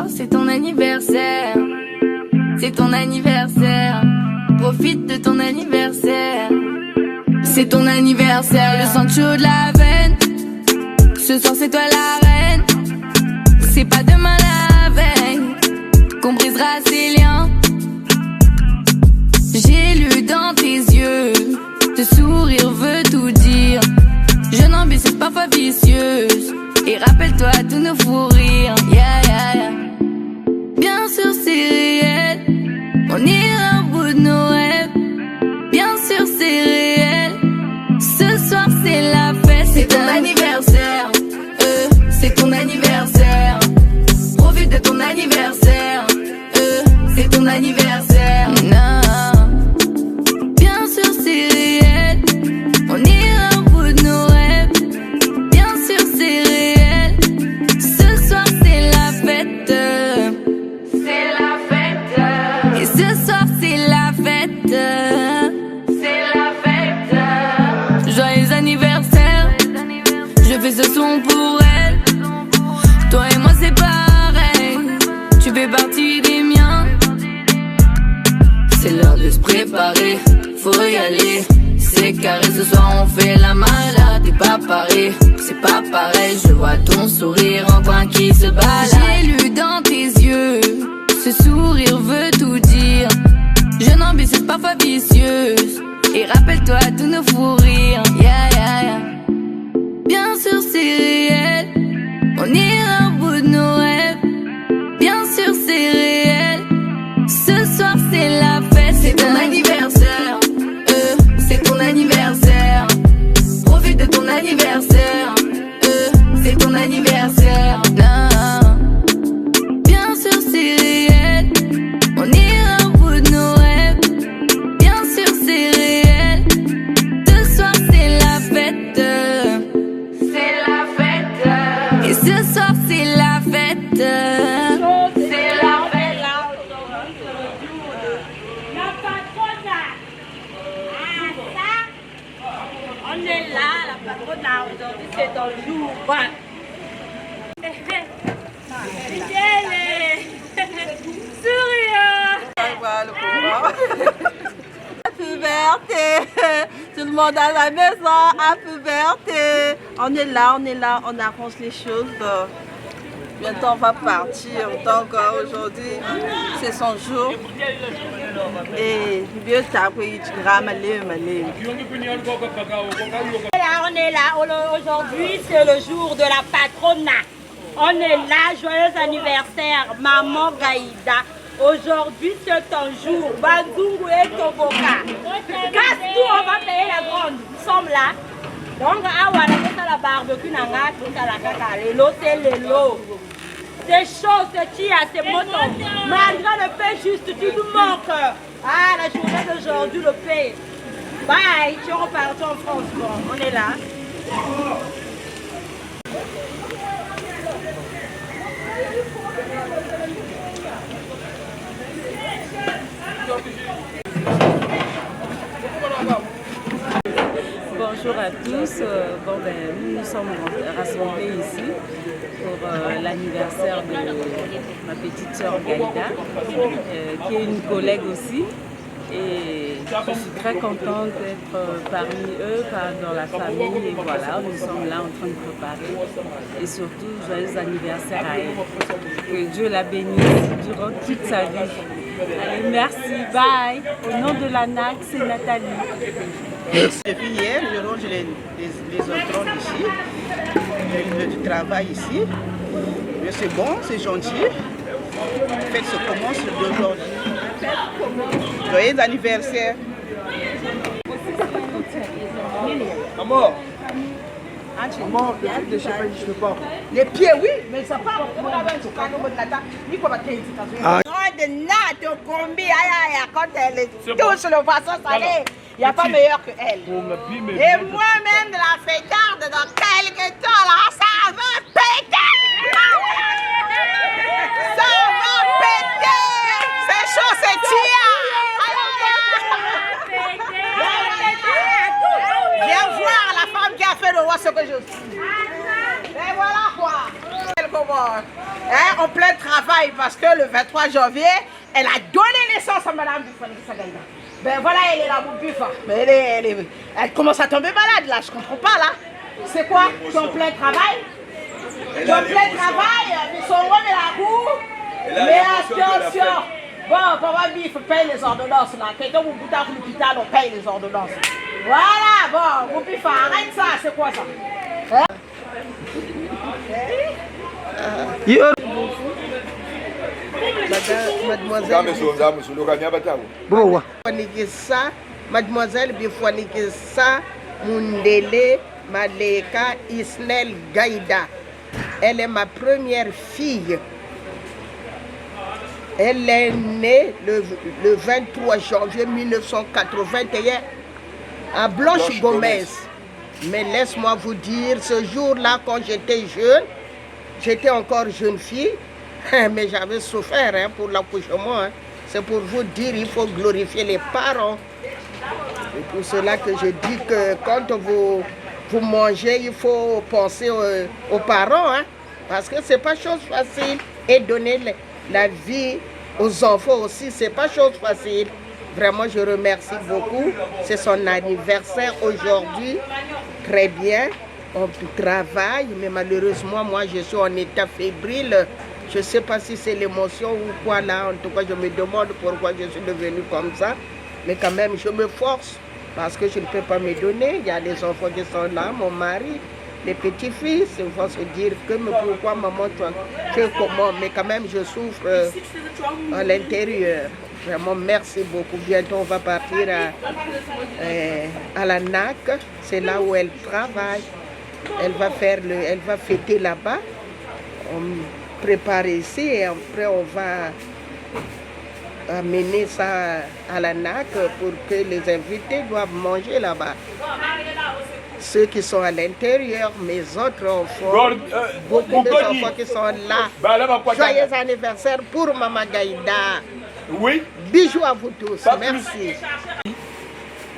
soir c'est ton anniversaire. C'est ton anniversaire. Profite de ton anniversaire. C'est ton anniversaire. Le sang chaud de la veine. Ce soir c'est toi la reine. C'est pas demain la veille qu'on brisera ces liens. J'ai lu dans tes yeux, ce sourire veut tout dire. Jeune ambitieuse, parfois vicieuse. Et rappelle-toi tous nos fous rires. Yeah, yeah, yeah. Bien sûr c'est réel, on ira au bout de nos rêves. Bien sûr c'est réel, ce soir c'est la fête. C'est ton anniversaire, c'est ton anniversaire. Profite de ton anniversaire, c'est ton anniversaire. Non, bien sûr c'est réel, on ira au bout de nos rêves. Bien sûr c'est réel, ce soir c'est la fête. C'est la fête. Et ce soir c'est la fête. C'est la fête. Joyeux anniversaire, je fais ce son pour elle. Toi et moi c'est pareil, tu fais partie des miens. C'est l'heure de se préparer, faut y aller. C'est carré, ce soir on fait la malade. T'es pas pareil, c'est pas pareil. Je vois ton sourire en coin qui se balade. J'ai lu dans tes yeux, ce sourire veut tout dire. Jeune ambitieuse, parfois vicieuse. Et rappelle-toi tous nos fous rires. Yeah, yeah, yeah. Bien sûr c'est réel, on ira au bout de nos rêves. Bien sûr c'est réel, ce soir c'est la fête. C'est ton anniversaire, c'est ton anniversaire. Profite de ton anniversaire, c'est ton anniversaire. Non, bien sûr c'est réel, on ira au bout de nos rêves. Bien sûr c'est réel, ce soir c'est la fête. C'est la fête. Et ce soir c'est la fête. C'est la fête. La patronne, on est là, la patronne, aujourd'hui c'est ton jour. Happy birthday! Tout le monde à la maison, happy birthday! On est là, on arrange les choses. Bientôt on va partir, donc aujourd'hui c'est son jour. Et mieux tard, il dira malé. On est là, aujourd'hui c'est le jour de la patronat. On est là, joyeux anniversaire, maman Gaïda. Aujourd'hui c'est ton jour, Bazungu et Toboka. Casse-tout, on va payer la grande, nous sommes là. Donc, la barbecue, c'est l'eau. C'est chaud, c'est tia, c'est moto. Malgré le pain juste, tu nous manques. Ah, la journée d'aujourd'hui, le pain. Bye, tu repars en France. Bon, on est là. Bonjour à tous. Nous nous sommes rassemblés ici pour l'anniversaire de ma petite sœur Gaïda, qui est une collègue aussi. Et je suis très contente d'être parmi eux, dans la famille. Et voilà, nous sommes là en train de préparer. Et surtout, joyeux anniversaire à elle. Que Dieu la bénisse durant toute sa vie. Allez, merci, bye. Au nom de la NAC, c'est Nathalie. Depuis hier, je range les entrants ici, du travail ici. Mais c'est bon, c'est gentil. La fête se commence d'aujourd'hui. Joyeux anniversaire. Maman, je peux pas. Les pieds, oui, mais ça part. Quand elle est tous le poisson salé, il n'y a pas meilleur que elle. Et moi-même de la fêtarde, dans quelques temps, là, ça va péter! Ça va péter! C'est chaud, c'est tia! Viens voir la femme qui a fait le roi ce que je suis. Et voilà quoi! comment, hein, en plein travail, parce que le 23 janvier, elle a donné naissance à Madame Bifoaniki Gaïda. Ben voilà, elle est là, mon buffa. Mais elle commence à tomber malade, là, je comprends pas, là. C'est quoi? Tu es en plein travail? Tu es en plein travail, ils sont loin de la cour. Mais attention, bon, Papa Bif paye les ordonnances, là. Quelqu'un vous bouge à l'hôpital, on paye les ordonnances. Voilà, bon, mon buffa, arrête ça, c'est quoi ça? Hein? Mademoiselle Bifoaniki Mundele Maleka Isnel Gaïda. Elle est ma première fille. Elle est née le 23 janvier 1981 à Blanche Gomez. Mais laisse-moi vous dire, ce jour-là, quand j'étais jeune, j'étais encore jeune fille, mais j'avais souffert pour l'accouchement. C'est pour vous dire, il faut glorifier les parents. C'est pour cela que je dis que quand vous mangez, il faut penser aux parents. Parce que ce n'est pas chose facile. Et donner la vie aux enfants aussi, ce n'est pas chose facile. Vraiment, je remercie beaucoup. C'est son anniversaire aujourd'hui. Très bien. On travaille, mais malheureusement, moi, je suis en état fébrile. Je ne sais pas si c'est l'émotion ou quoi là. En tout cas, je me demande pourquoi je suis devenue comme ça. Mais quand même, je me force parce que je ne peux pas me donner. Il y a les enfants qui sont là, mon mari, les petits-fils. Ils vont se dire que mais pourquoi maman, tu es comment? Mais quand même, je souffre à l'intérieur. Vraiment, merci beaucoup. Bientôt, on va partir à la NAC. C'est là où elle travaille. Elle va fêter là-bas. On prépare ici et après, on va amener ça à la NAC pour que les invités doivent manger là-bas. Ceux qui sont à l'intérieur, mes autres enfants, beaucoup d'enfants qui sont là. Joyeux anniversaire pour Maman Gaïda. Oui. Bisous à vous tous. Merci.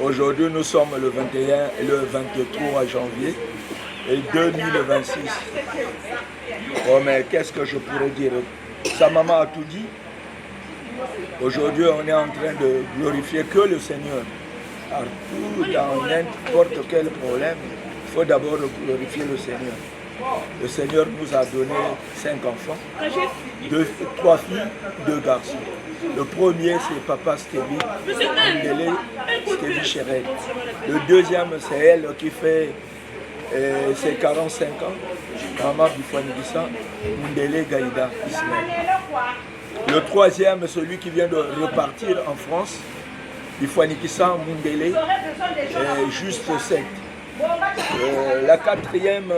Aujourd'hui, nous sommes le 21 et le 23 janvier et 2026. Oh, mais qu'est-ce que je pourrais dire? Sa maman a tout dit. Aujourd'hui, on est en train de glorifier que le Seigneur. Partout, dans n'importe quel problème, il faut d'abord glorifier le Seigneur. Le Seigneur nous a donné 5 enfants, 3 filles, 2 garçons. Le premier, c'est Papa Stébi, Mundele Stébi Chérel. Le deuxième, c'est elle qui fait ses 45 ans, Maman Bifoaniki Mundele Gaïda Ismaël. Le troisième, celui qui vient de repartir en France, Bifoaniki Mundele, juste 7. La quatrième,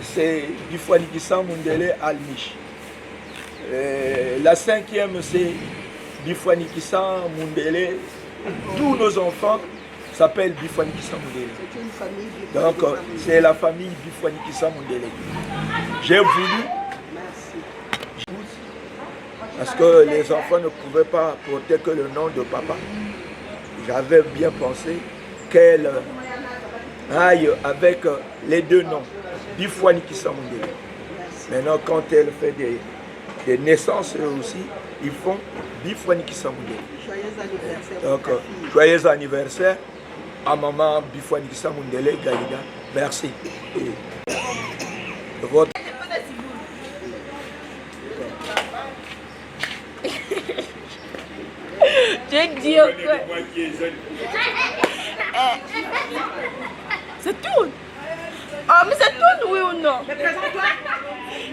c'est Bifoaniki Mundele Almich. La cinquième, c'est Bifoaniki Mundele. Tous nos enfants s'appellent Bifoaniki Mundele. Donc, c'est la famille Bifoaniki Mundele. J'ai voulu, parce que les enfants ne pouvaient pas porter que le nom de papa. J'avais bien pensé qu'elle aille avec les 2 noms, Bifoaniki Mundele. Maintenant, quand elle fait des naissances aussi, ils font Bifoaniki Mundele. Joyeux anniversaire. Donc, joyeux anniversaire à maman Bifoaniki Mundele Gaïda. Merci. Et votre... Je dis quoi? C'est tout. Oh, mais c'est tout, oui ou non?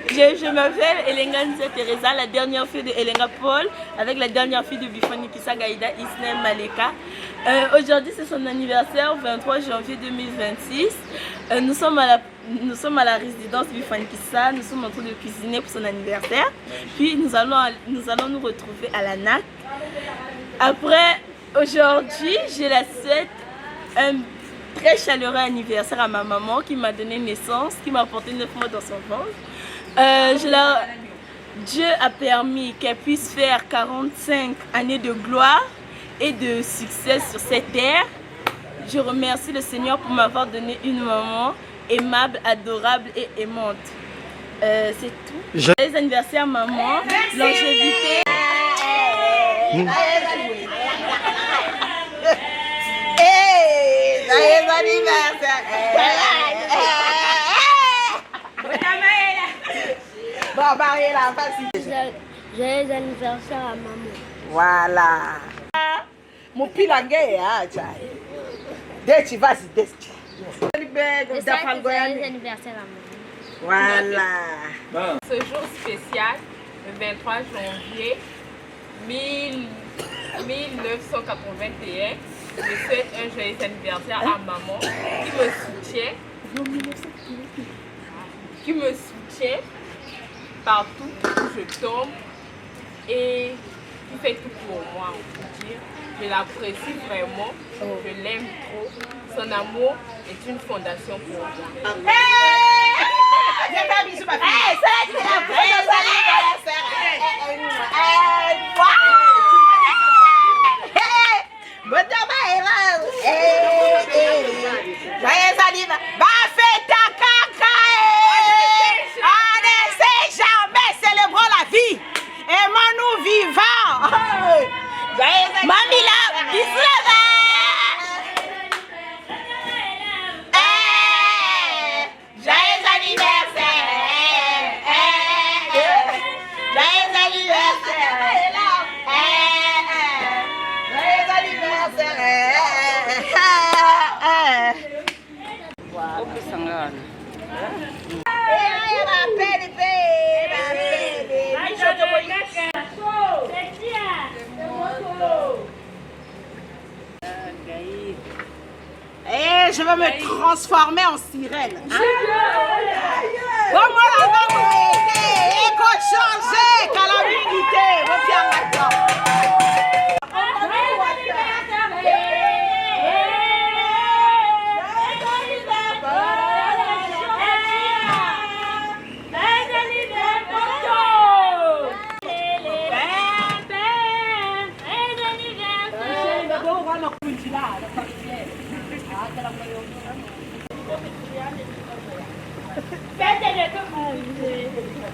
Je m'appelle Elenga Nze Teresa, la dernière fille de Elenga Paul, avec la dernière fille de Bifoaniki Gaïda, Isnel Maleka. Aujourd'hui, c'est son anniversaire, 23 janvier 2026. Nous sommes à la résidence Bifoaniki. Nous sommes en train de cuisiner pour son anniversaire. Puis nous allons nous retrouver à la NAC. Après, aujourd'hui, je la souhaite un très chaleureux anniversaire à ma maman qui m'a donné naissance, qui m'a porté 9 mois dans son ventre. Dieu a permis qu'elle puisse faire 45 années de gloire et de succès sur cette terre. Je remercie le Seigneur pour m'avoir donné une maman aimable, adorable et aimante. C'est tout. Joyeux anniversaire maman. Longévité. Joyeux anniversaire. Bon, Mariela, vas-y. Joyeux anniversaire à maman. Voilà. Mon pilangue, ah, Jai. Deti, vas-y, Deti. Joyeux anniversaire à maman. Voilà. Ce jour spécial, le 23 janvier 1981, je souhaite un joyeux anniversaire à maman qui me soutient partout où je tombe et qui fait tout pour moi, on peut dire. Je l'apprécie vraiment, je l'aime trop. Son amour est une fondation pour moi. Aimons-nous vivants. Mamie là, bisous là-bas. Joyeux anniversaire. Joyeux anniversaire. Joyeux anniversaire. Et je vais me transformer en sirène. Bon, moi, là, et qu'on change, calamité, retiens maintenant.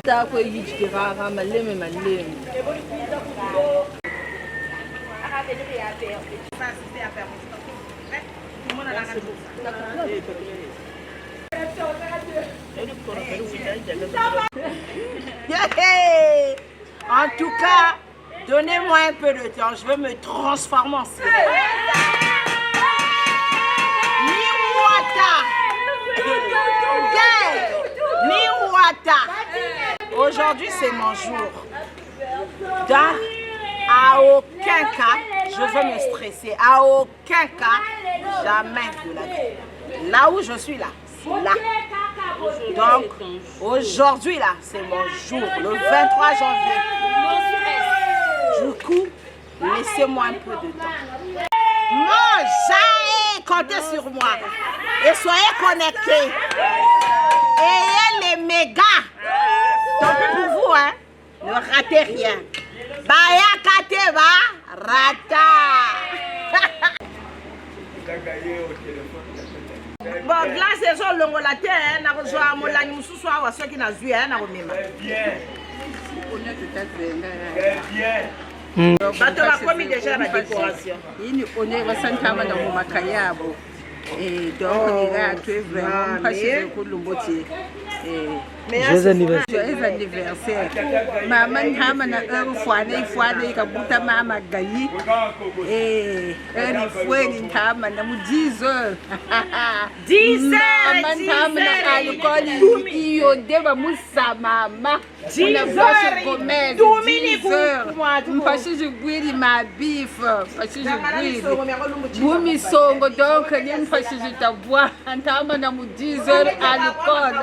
Tako yijikira maleme maleme. En tout cas, donnez-moi un peu de temps, je vais me transformer en sirène. Aujourd'hui, c'est mon jour. À aucun cas, je veux me stresser. À aucun cas, jamais de la vie. Là où je suis là, c'est là. Donc, aujourd'hui, là, c'est mon jour, le 23 janvier. Du coup, laissez-moi un peu de temps. Mangez, comptez sur moi. Et soyez connectés. Ayez les mégas. Tant pis pour vous, hein. Ne ratez rien. Baya Kateba, rata. Bon, glace et ça, l'ongo la terre, n'a pas joué à mon lani, moussou soit à ceux qui n'a vu, hein, n'a pas même. Bah, tu as commis déjà la décoration. On est ressentant dans mon macayabo. Et donc, tu es vraiment pas chez le Lomboti. Joyeux anniversaire. Maman Hamana, un fois, Kabuta Mama Gayi. Et un fois, in Hamana, 10 heures. 10 heures! Maman Hamana, alcool, Io, Deva Moussa, Mama. 10 heures! 10 heures. Parce que je bois ma bif. Parce que je bois. Boumi songo, donc, parce que je t'avoue, en Hamana, 10 heures, alcool.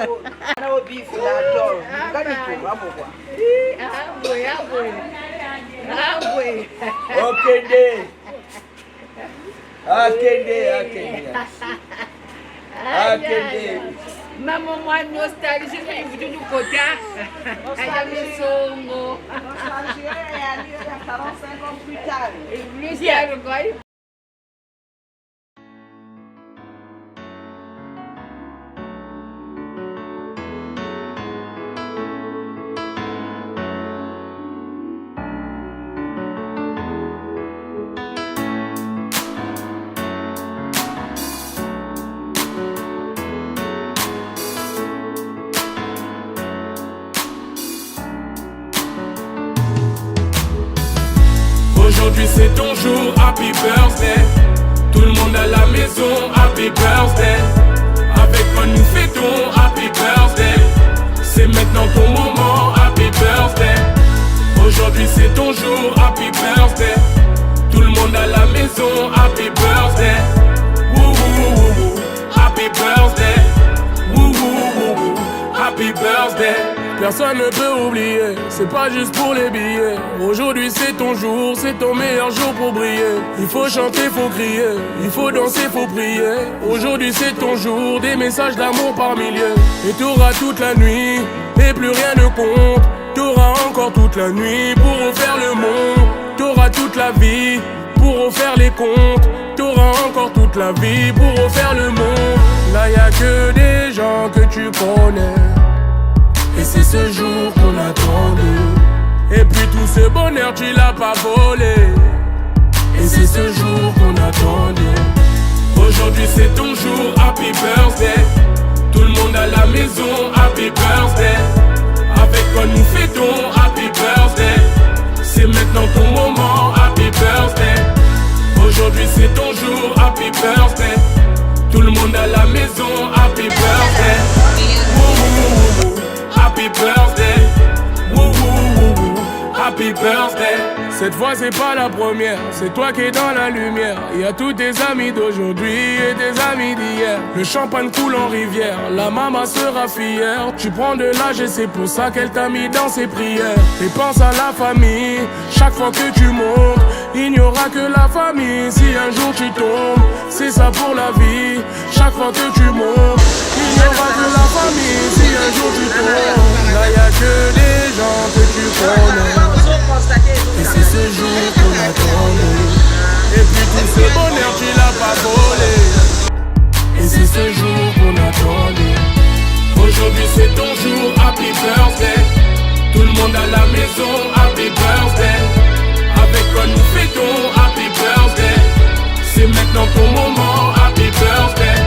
Maman, moi, nostalgie, je vais vous côté. Songo. 45 ans plus tard. jour, happy birthday. Tout le monde à la maison, happy birthday. Avec moi nous fêtons, happy birthday. C'est maintenant ton moment, happy birthday. Aujourd'hui c'est ton jour, happy birthday. Tout le monde à la maison, happy birthday. Woo woo woo woo, happy birthday. Woo woo woo woo, happy birthday. Personne ne peut oublier, c'est pas juste pour les billets. Aujourd'hui c'est ton jour, c'est ton meilleur jour pour briller. Il faut chanter, faut crier, il faut danser, faut prier. Aujourd'hui c'est ton jour, des messages d'amour par milliers. Et t'auras toute la nuit, et plus rien ne compte. T'auras encore toute la nuit pour refaire le monde. T'auras toute la vie pour refaire les comptes. T'auras encore toute la vie pour refaire le monde. Là y'a que des gens que tu connais. Et c'est ce jour qu'on attendait. Et puis tout ce bonheur tu l'as pas volé. Et c'est ce jour qu'on attendait. Aujourd'hui c'est ton jour, happy birthday. Tout le monde à la maison, happy birthday. Avec toi nous fêtons, happy birthday. C'est maintenant ton moment, happy birthday. Aujourd'hui c'est ton jour, happy birthday. Tout le monde à la maison, happy birthday. Happy birthday, woo woo woo woo, happy birthday. Cette fois c'est pas la première, c'est toi qui es dans la lumière. Y a tous tes amis d'aujourd'hui et tes amis d'hier. Le champagne coule en rivière, la maman sera fière. Tu prends de l'âge et c'est pour ça qu'elle t'a mis dans ses prières. Et pense à la famille, chaque fois que tu montes. Il n'y aura que la famille si un jour tu tombes. C'est ça pour la vie, chaque fois que tu montes. Il n'y aura que la famille si un jour tu tombes. Là y'a que des gens que tu connais. Et c'est ce jour qu'on attendait. Et puis tout ce bonheur tu l'as pas volé. Et c'est ce jour qu'on attendait. Aujourd'hui c'est ton jour, happy birthday. Tout le monde à la maison, happy birthday. Avec toi nous fêtons, happy birthday. C'est maintenant ton moment, happy birthday.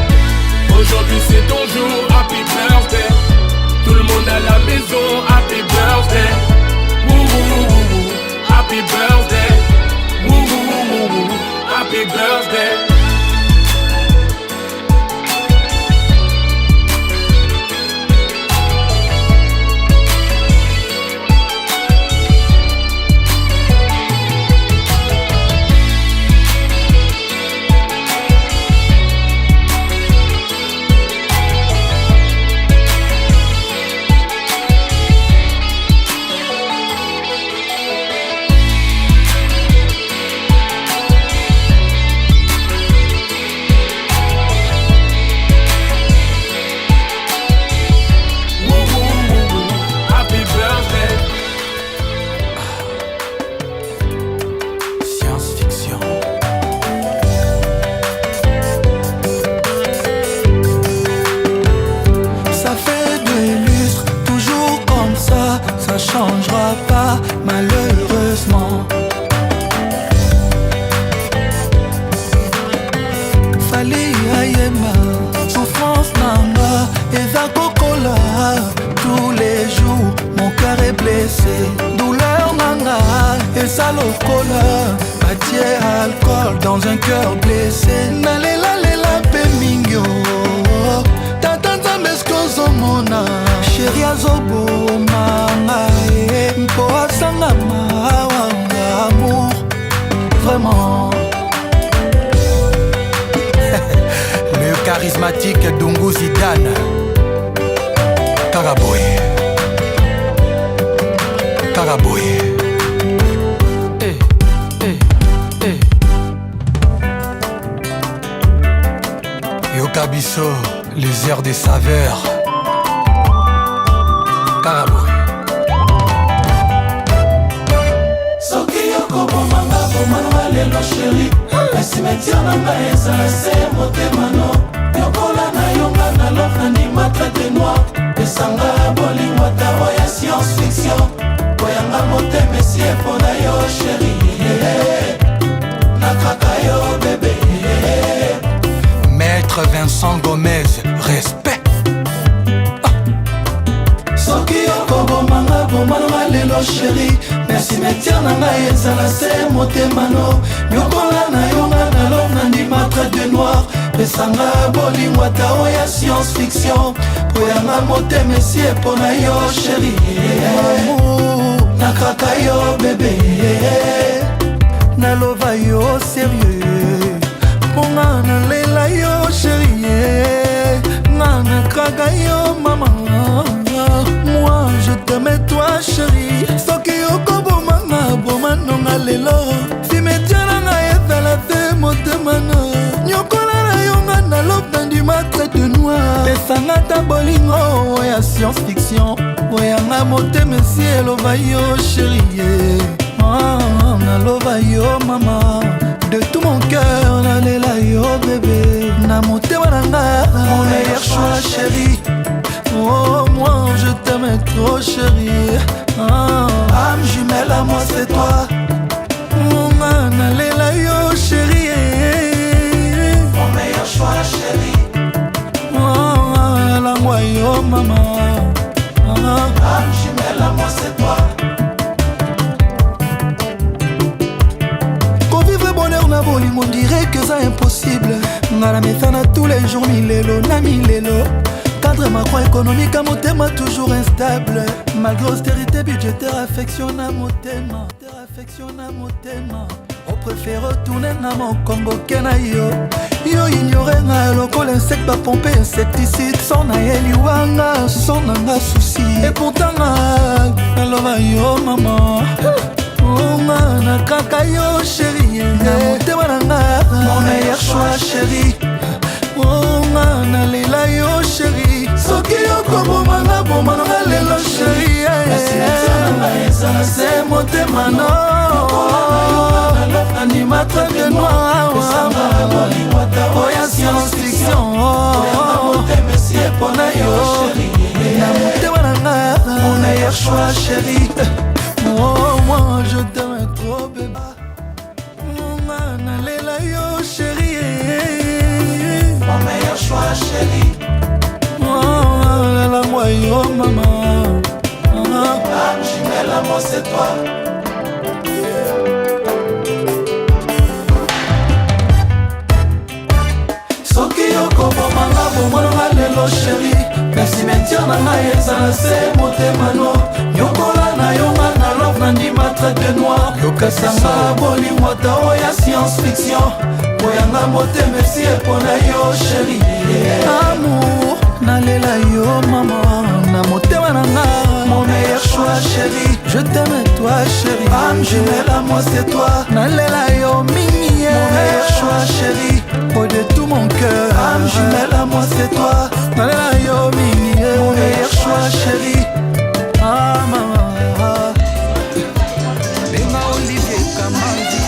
Aujourd'hui c'est ton jour, happy birthday. Tout le monde à la maison, happy birthday. Woo woo woo woo, happy birthday. Woo woo woo woo, happy birthday. Douleur nana et ça lokola. Matière alcool dans un cœur blessé. Nalela lela pe mingyo. Tatanza meskozo mona. Chéri azobo manga e. Mpo asanga mawanga amour. Vraiment. Le charismatique Dungu Zidane. Karaboy. Karaboy. Yokabiso, les airs des saveurs. Karaboy. Soki yoko bomanga bomanga lelo chéri. Cimetière nanga ezala se motema no. Yokola na yonga na love na ndima traite noir. Esanga bolingo ata ya science fiction. Koyanga motema esie mpona yo chéri. Nakaka yo bébé. Maître Vincent Gomez, respect. Soki yoko bomanga bomanga lelo chéri. me cimetière na ngai ezala se motema no nyokola na yo nga na love nandima trait de noir pesanga bolingo ata oya science fiction po yanga motema esi epo na yo sheri nakaka yo bebe nalova yo sérieux mponga nalela yo sheri nga nakaka yo mama moi je t'aime toi chérie soki okobomanga bomanonga lelo cimetière na ngai ezala te motema no nyokola na yo nga na love nandima trait de noir pesanga ta bolingo ya science fiction oyanga motema esi elova yo chérie nalova yo mama de tout mon cœur nalela yo bébé na motema na nga mon meilleur choix chérie. Oh moi je t'aime trop chérie âme jumelle à moi c'est toi nalela yo chérie mon meilleur choix chérie langwa yo mama âme jumelle à moi c'est toi. Convivre bonheur na bolingo on dirait que ça impossible ngala mesana tous les jours milelo na milelo cadre macro économique à motema toujours instable malgré austérité budgétaire affection à motema on préfère retourner na mon Congo kena yo ignorer nga lokola insecte ba pompe insecticide son na eliwanga son nanga souci et pourtant nalova yo mama onga nakaka yo chérie na motema nanga mon meilleur choix chérie onga nalela yo chérie soki okobomanga bomananga lelo chérie se motema no anima trait de noir oya science fiction epona yo na motema nanga mon meilleur choix chérie oh moi je t'aime trop bébé nalela yo chérie mon meilleur choix chérie la moi yo maman âme jumelle à moi c'est toi. Soki okobomanga bomonanga lelo chérie me cimetière na ngai ezala se motema no nyokola na yo nga na love nandima trait de noir yokasanga bolingo ata oya science fiction oyanga motema esi epona yo chérie amour nalela yo mama na motema na nga mon meilleur choix chérie je t'aime toi chérie âme jumelle à moi c'est toi nalela yo mingi mon meilleur choix chérie oh de tout mon cœur âme jumelle à moi c'est toi nalela yo mingi mon meilleur choix chérie mama Benga Olivier Kamandi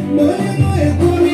Bolingo ekomi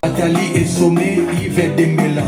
Nathalie et Sommet, Yves Dembela.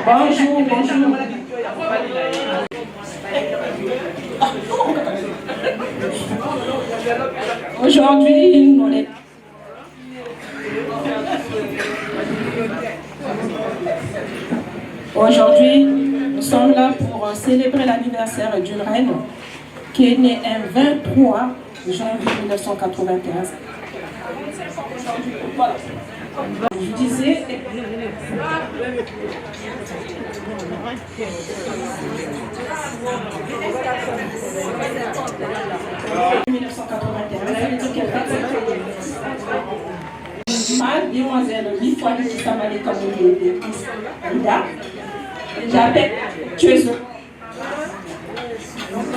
Bonjour, bonjour. Aujourd'hui, on est... Aujourd'hui, nous sommes là pour célébrer l'anniversaire d'une reine qui est née un 23 janvier 1995. Voilà. Je disais... Mademoiselle Bifouani qui s'appelle comme Ida. J'appelle Tuezo. Donc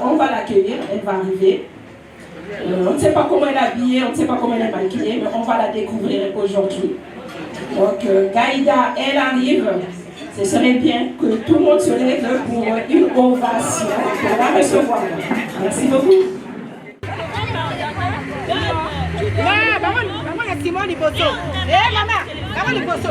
on va l'accueillir, elle va arriver. On ne sait pas comment elle est habillée, on ne sait pas comment elle est maquillée, mais on va la découvrir aujourd'hui. Donc Gaïda, elle arrive. Ce serait bien que tout le monde se lève pour une ovation pour la recevoir. Merci beaucoup. Simon Liboso. Eh maman, maman Liboso.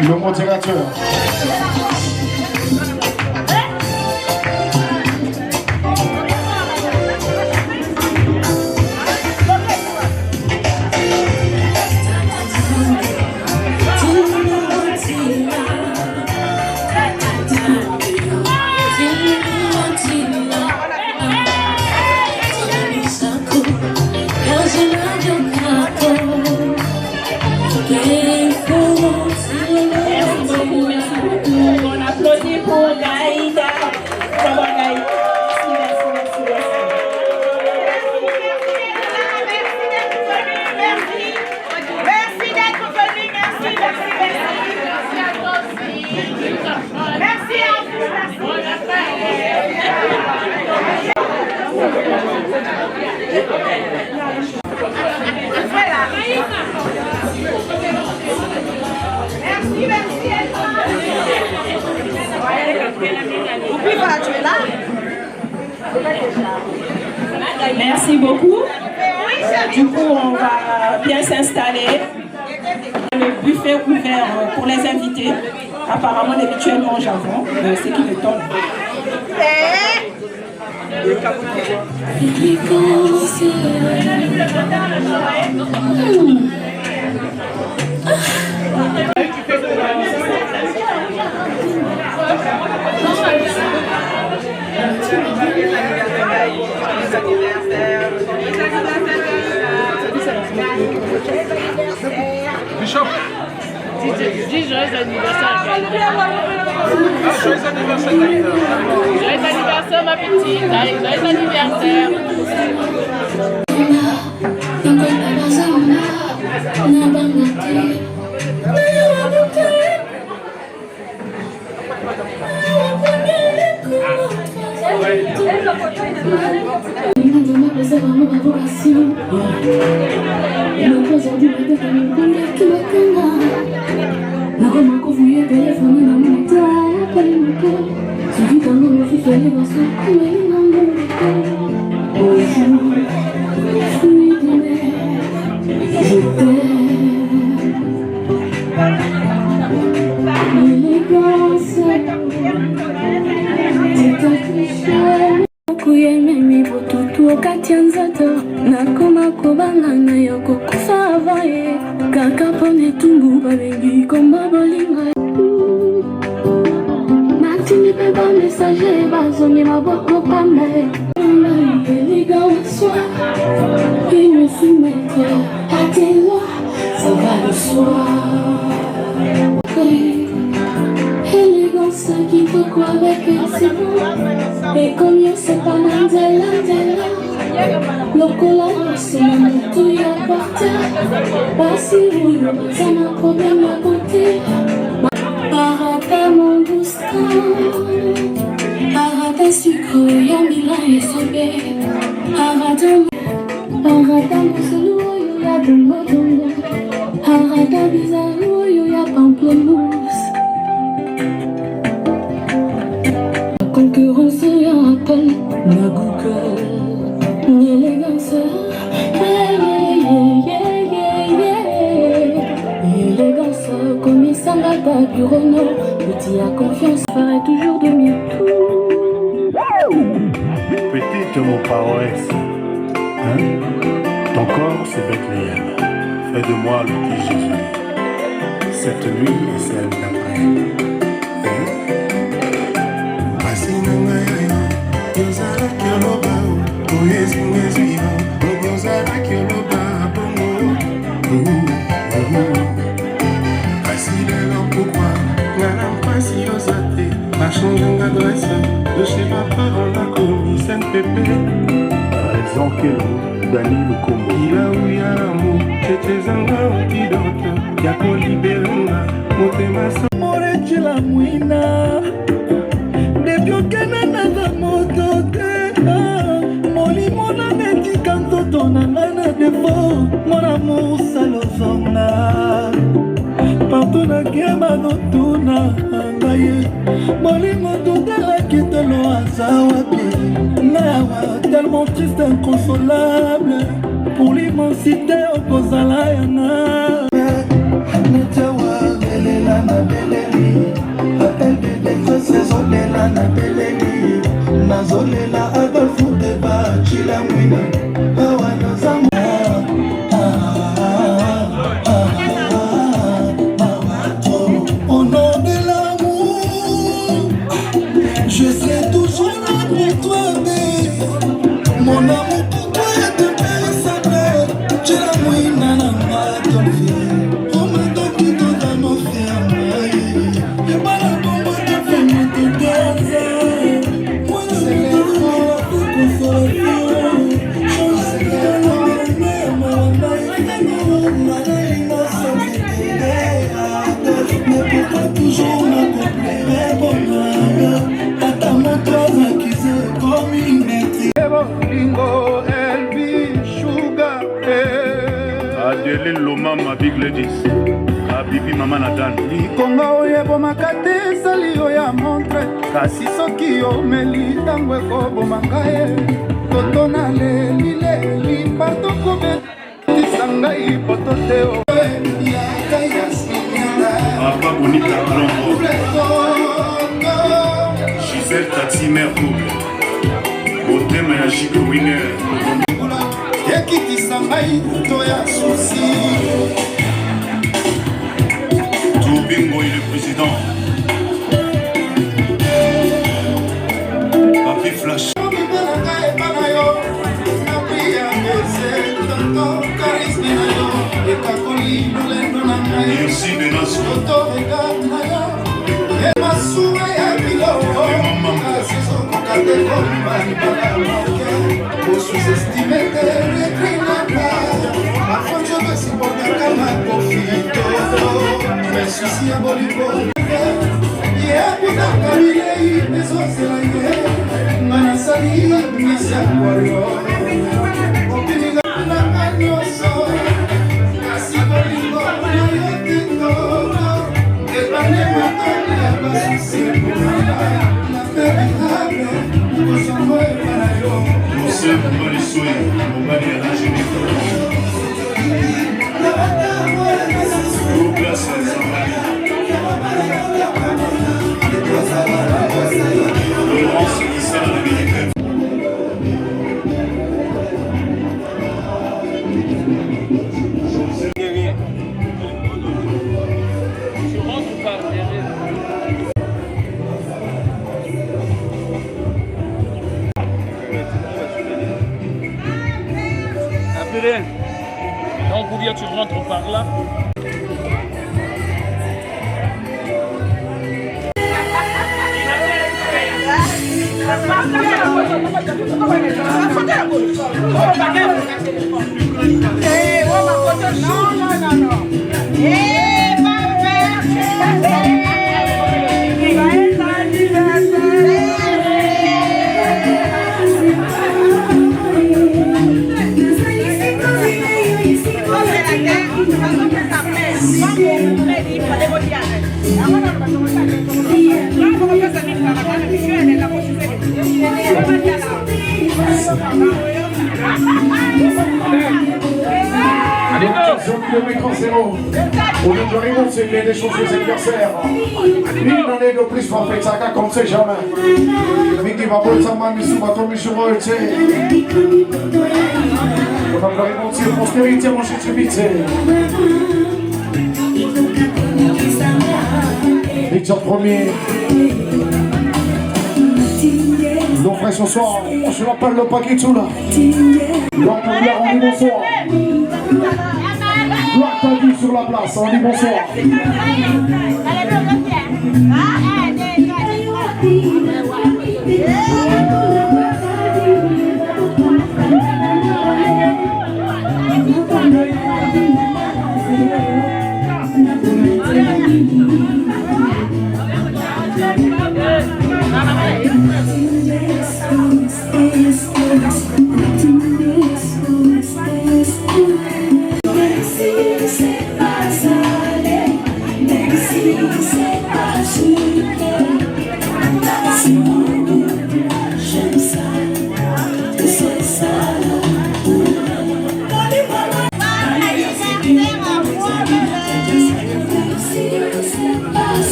Le modérateur. On applaudit pour Gaïda. Bravo Gaïda. Merci d'être venu, merci. Merci à vous, Merci beaucoup. Du coup, on va bien s'installer. Le buffet ouvert pour les invités. Apparemment, les mutuelles mangent avant, ce qui me tombe. Bishop. Dis joyeux anniversaire. Joyeux anniversaire. Joyeux anniversaire ma petite. Joyeux anniversaire. nakoma kobanga na yo kokufa avaye kaka pone tumbu babengi komba bolinga natimi pe ba messager bazongi maboko pambe élégance il me soumettre à tes lois ça va de soi élégance qui te croit avec elle c'est bon et comme yo c'est pas Mandela lokola osema motu ya porte basi oyo baza na problème ya beauté parata mon boustan parata sucre ya mbila esobe parata moselu oyo ya dongodongo parata bizarre oyo ya pamplemousse concurrence ya appel na Google élégance, élégance, comme il s'en va pas du Renault, petit à confiance, ferait toujours de mieux. Petite mon paroisse, hein? Ton corps c'est Bethléem, fais de moi le petit Jésus, cette nuit et celle d'après. Oyezingezwino, ogozala kyoloba Okelo, Dani Lukombo. Ilaouyamu, tetezanga antidote, yako liberanga, motema sa. Morechila mwina, debiokena naza motote. Molimo na netika nzoto na ngai na defo, mon amour salozonga. Partout na kiema notuna ngaye, molimo tutelaki tolo aza wapi. Nawa tellement triste, inconsolable, pour l'immensité okozala yana. Netewa belela na beleli, appel de détresse zolela na beleli. Nazolela Adolphe Deba chila mwina, awa nazama. Au nom de l'amour, je serai toujours là pour toi, mais mon amour pour toi est impérissable. Tu la mouina na Adolphe, on m'a donné tout à nos frères. Et pas la bombe de femme de Gaza. Moi je vais te voir pour consolation. Je sais que la mère m'a mais pourquoi toujours m'accomplir bonheur? Attends-moi accusé comme une maîtrise. Lingo, Elvi, Sugar, Adele Loma, Big Ladies, Bibi Mama Nadan. Likonga oyebo makate sali oya montre, kasi soki omeli tango ekobomanga ye. Toto na leli partout kobe tisanga ipoto teo. Papa Bonita Colombo, Gisèle Tati Mère Double, Beauté Magique Winner, ekitisa ngai toya susi. Toubingo est le président. Papi Flash. Merci de Nassau. Donc pour dire tu rentres par là. Le micro zéro. Aujourd'hui, on sait bien des choses aux adversaires. Lui, il en est de plus pour faire ça comme c'est jamais. Mickey va pour sa main, mais souvent comme je vois, tu sais. On va faire une petite postérité, mon cher Tibité. Victor premier. Donc, frère, ce soir, on se rappelle le paquet tout là. Donc, on lui a rendu bonsoir. Gloire tendue sur la place, on dit bonsoir.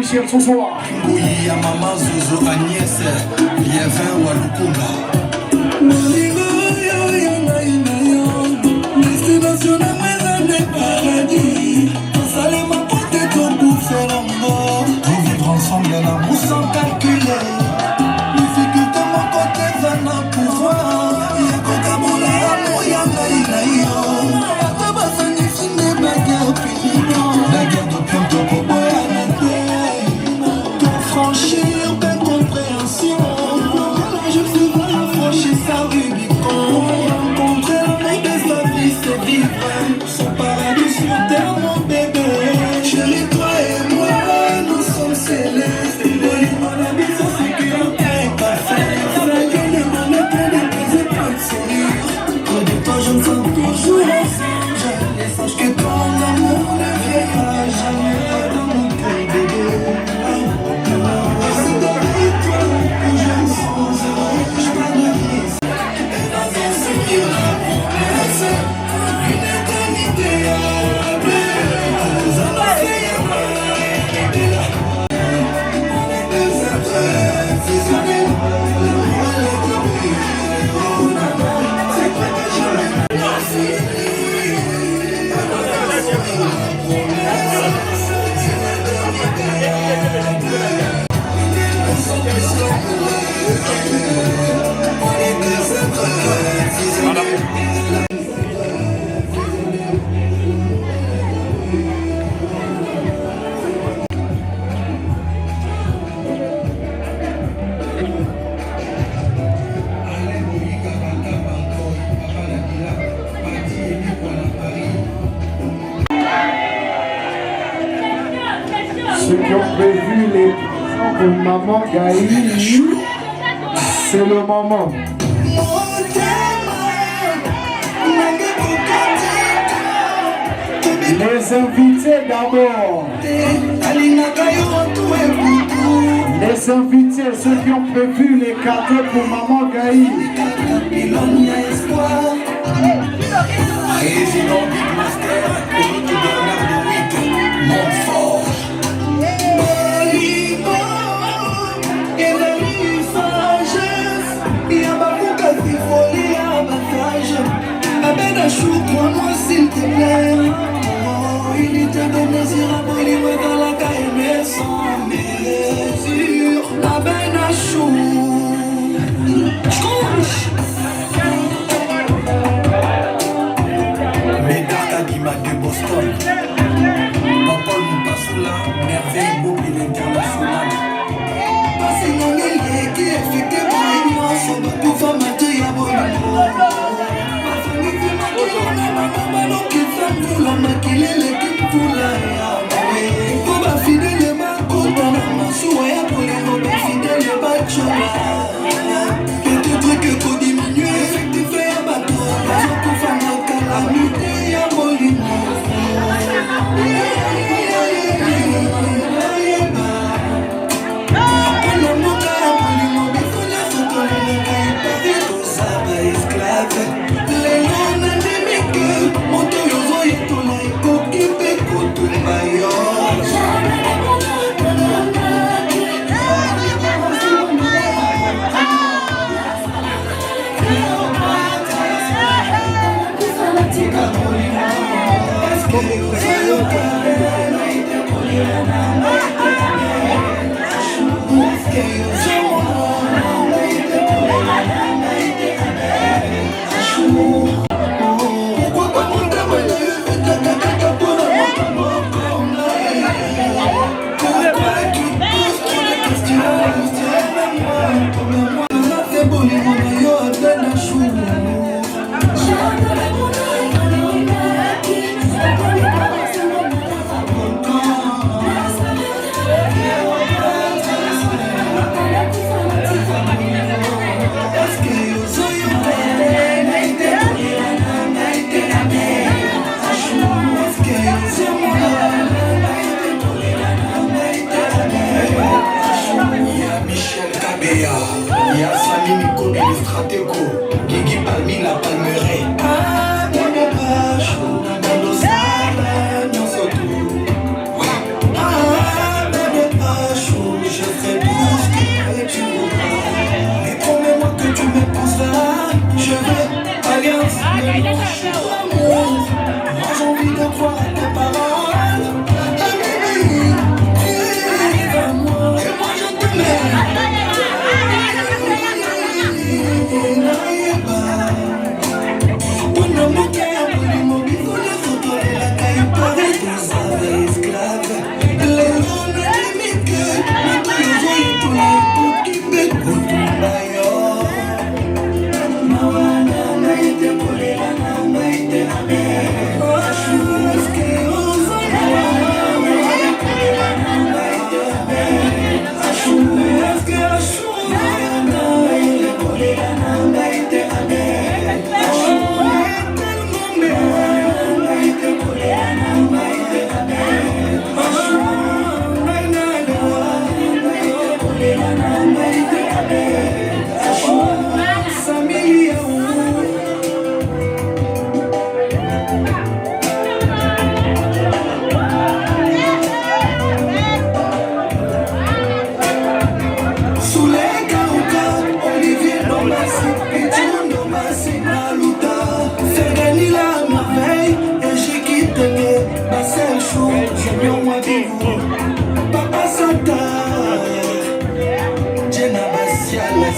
Saint-Michel ce soir. Oui, à maman Zozo Agnès, Liévin Walukumba. Destination de maison des paradis. Salé ma porte et ton bout fait l'amour. Pour vivre ensemble, l'amour sans calculer. Difficulté, mon côté, ça n'a pouvoir. Y'a qu'au Kaboula, l'amour, y'a naïnaïo. Atabasani, fini, bagarre, opinion. La guerre d'opium, ton cobo, pour franchir belle compréhension. Je suis franchi sa Rubicon. Rencontrer l'amour de sa vie, c'est vivre son paradis sur terre, mon bébé. Chérie, toi et moi, nous sommes célestes. Mon ami, sans sécurité est parfait. La gueule de mon épée, des baisers, plein de sourires. Près de toi, je me sens toujours ensemble. Et sache que ton amour ne verra jamais dans mon cœur, bébé. C'est toi que je me sens heureux. Je m'adore. Une éternité à Ceux qui ont prévu les présents pour maman Gaïli, c'est le moment. Les invités d'abord. Les invités, ceux qui ont prévu les cadeaux pour maman Gaïli. Président Big Master, Claude Bernard de Witt, Montfort. Crois-moi s'il te plaît. Oh, il était désirable, il me dans la caille, sans mesure. La benne à chou. Médard Kadima de Boston. Paul Moutasoula, merveille mobile internationale. Passez dans les liens qui effectivement immense, pour faire mater à bon. Peut-être que pour diminuer effectif et un bateau pour faire la calamité à Bolino.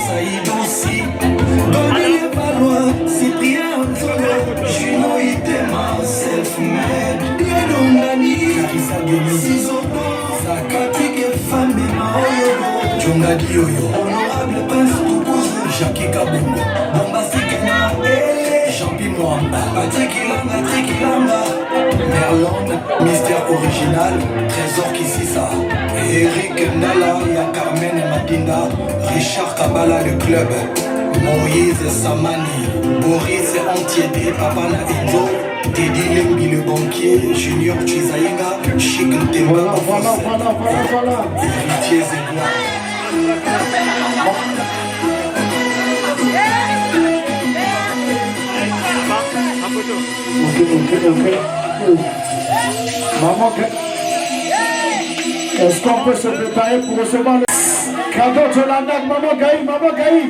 Saïd aussi Donnez Valois, Cyprien Zolo Juno Itema, Self-Made Diado Nani, Carissa Guéni Sisoto, Zakatik et Femme Maoyo Djonga Dioyo, Honorable Prince Toukouzou Jackie Kabungo, Bombastique Naé Jean-Pi Mwamba, Patikilanga, Tikilanga Merlande, Mystère Original, Trésor Kississa Eric Nala, Ya Carmen et Madinda, Richard Kabala le club, Moïse Samani, Boris Antiédé, Papana Enzo, Teddy Lembi le banquier, Junior Chizaïga, Chic Temba, voilà. Héritier Zégoua. Ok. Maman, est-ce qu'on peut se préparer pour recevoir le cadeau de la NAC? Maman Gaï.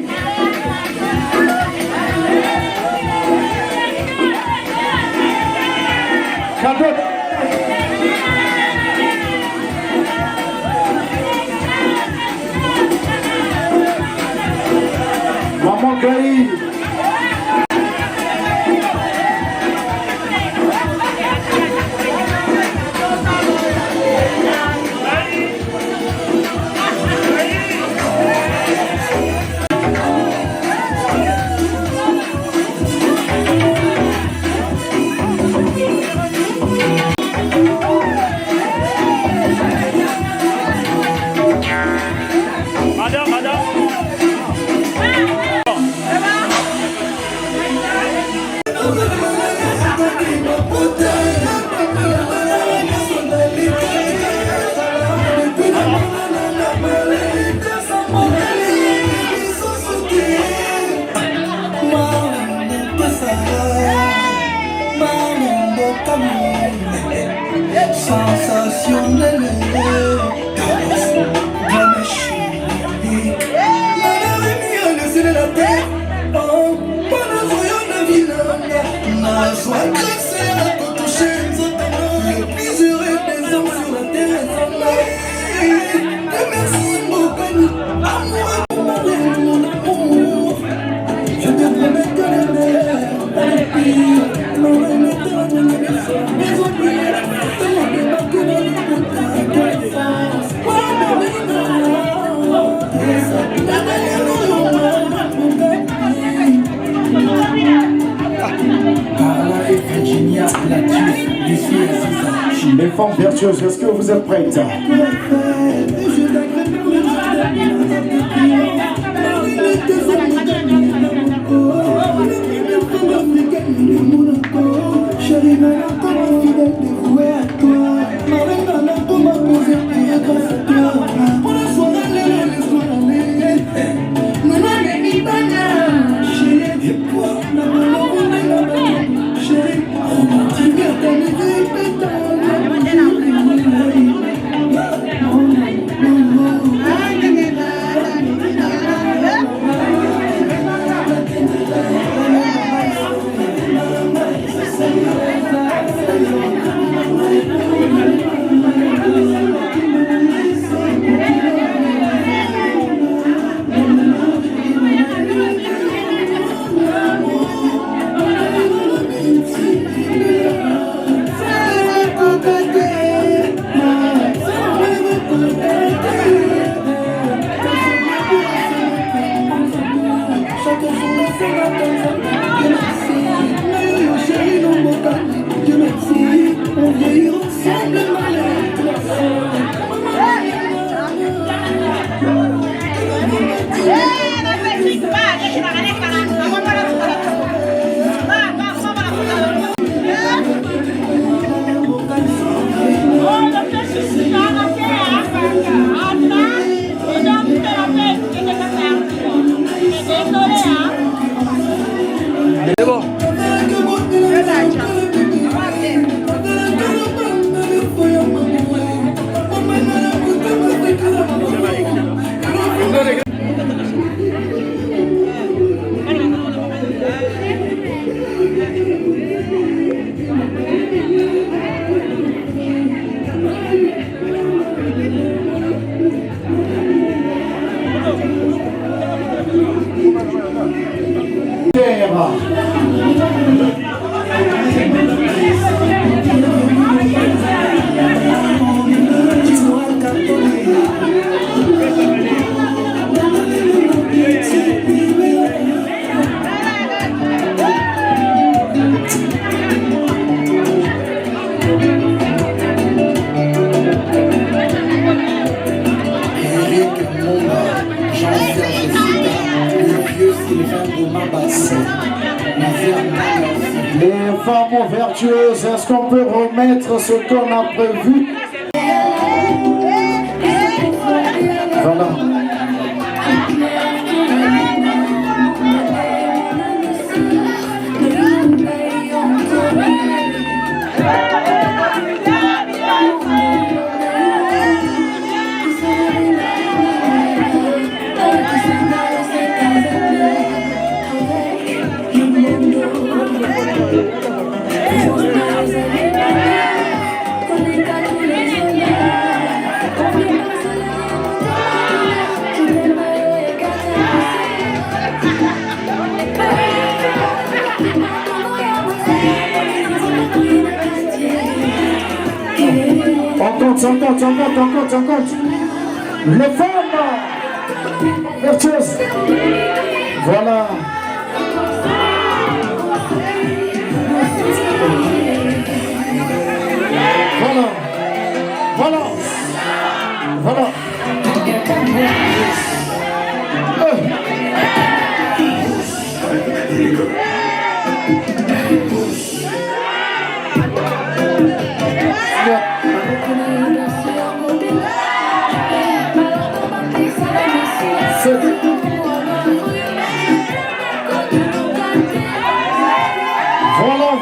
Cadeau. Maman Gaï. Sensationnel, de la tête, oh, le plus heureux des hommes sur la terre est en merci beaucoup, amour, mon amour. Je te promets que le meilleur est le pire. Les femmes vertueuses, est-ce que vous êtes prêtes? Les femmes vertueuses, est-ce qu'on peut remettre ce qu'on a prévu? Voilà. On compte. Les femmes vertueuses. Voilà. Voilà.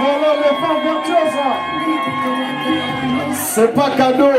Voilà les femmes vertueuses. C'est pas cadeau.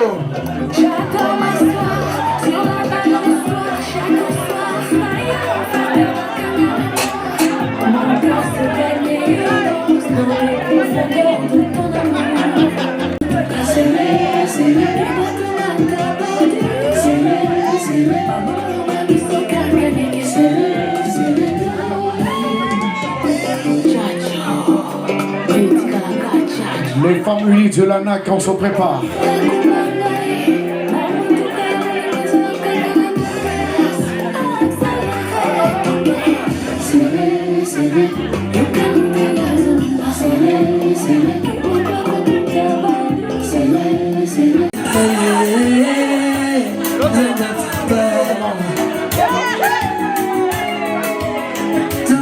Les femmes unies de l'ANAC, on se prépare.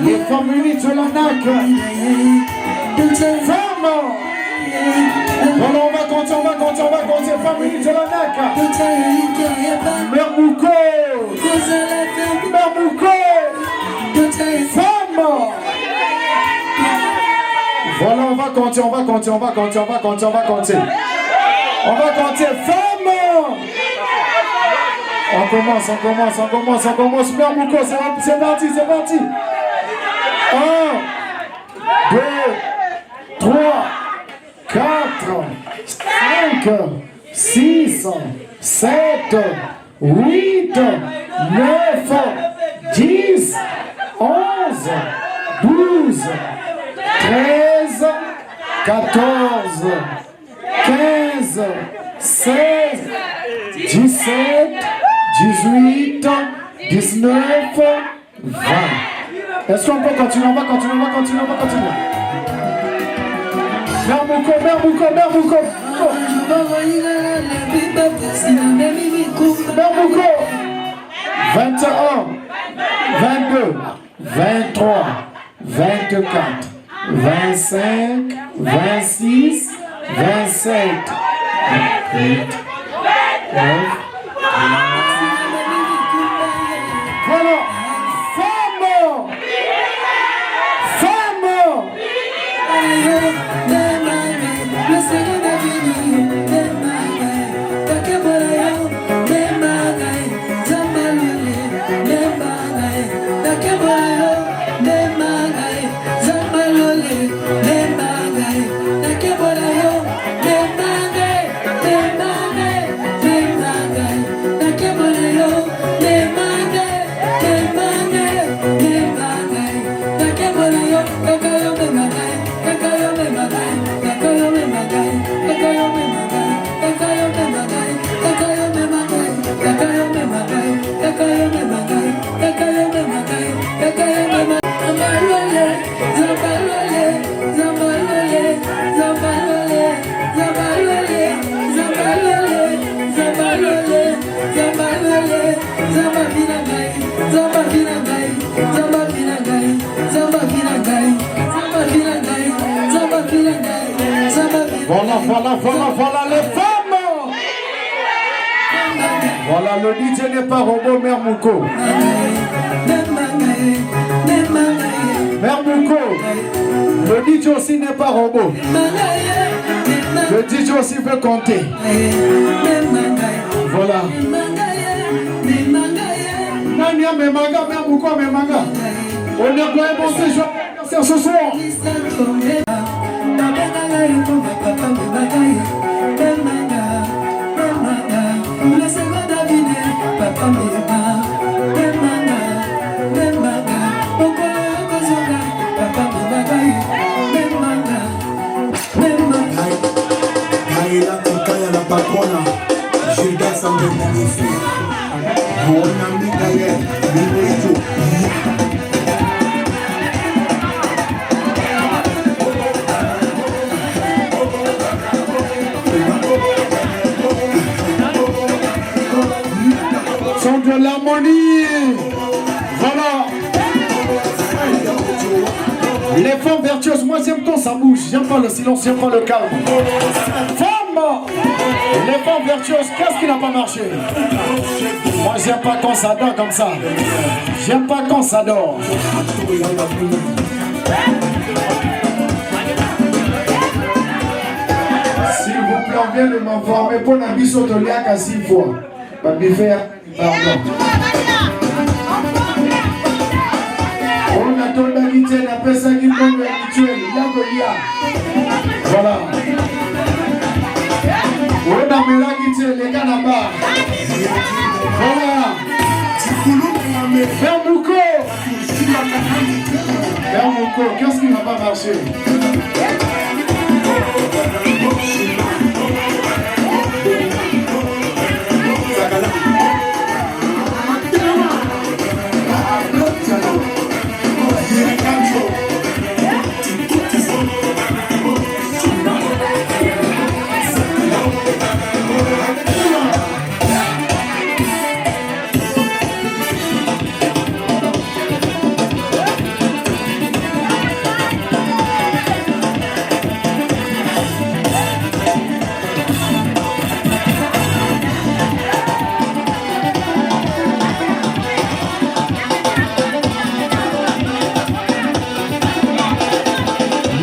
Les femmes unies de l'ANAC. Femmes. Voilà, on va compter, famille de la NAC. Mère Mouko. Femme. Voilà, on va compter. On va compter, femme. On commence. Mère Mouko, c'est parti. 1, 2, 3, 4, 5, 6, 7, 8, 9, 10, 11, 12, 13, 14, 15, 16, 17, 18, 19, 20. Est-ce qu'on peut continuer? On va continuer. Mère Mouko. 21, 22, 23, 24, 25, 26, 27, 28, 29. Voilà. voilà les femmes. Voilà, le DJ n'est pas robot, Mère Mouko. Mère Mouko, le DJ aussi n'est pas robot. Le DJ aussi veut compter. Voilà. Nania Memanga, Mère Mouko Memanga. On est bien bon séjour ce soir. Patrona, Judas en bénéficie. Mon ami Gaël, Bibejo. Sont de l'harmonie. Voilà. Les femmes vertueuses, moi j'aime quand ça bouge. J'aime pas le silence, j'aime pas le calme. Les femmes vertueuses, qu'est-ce qui n'a pas marché? Moi j'aime pas quand ça dort comme ça. J'aime pas quand ça dort. S'il vous plaît, on vient de m'informer pour la mise au Toliac à 6 fois. Pas me faire, pardon. On attend la guitare, on appelle ça guitare habituelle. Voilà. On a mis la guitare, les gars là-bas. Voilà. Père Mouko. Père Mouko, qu'est-ce qui n'a pas marché?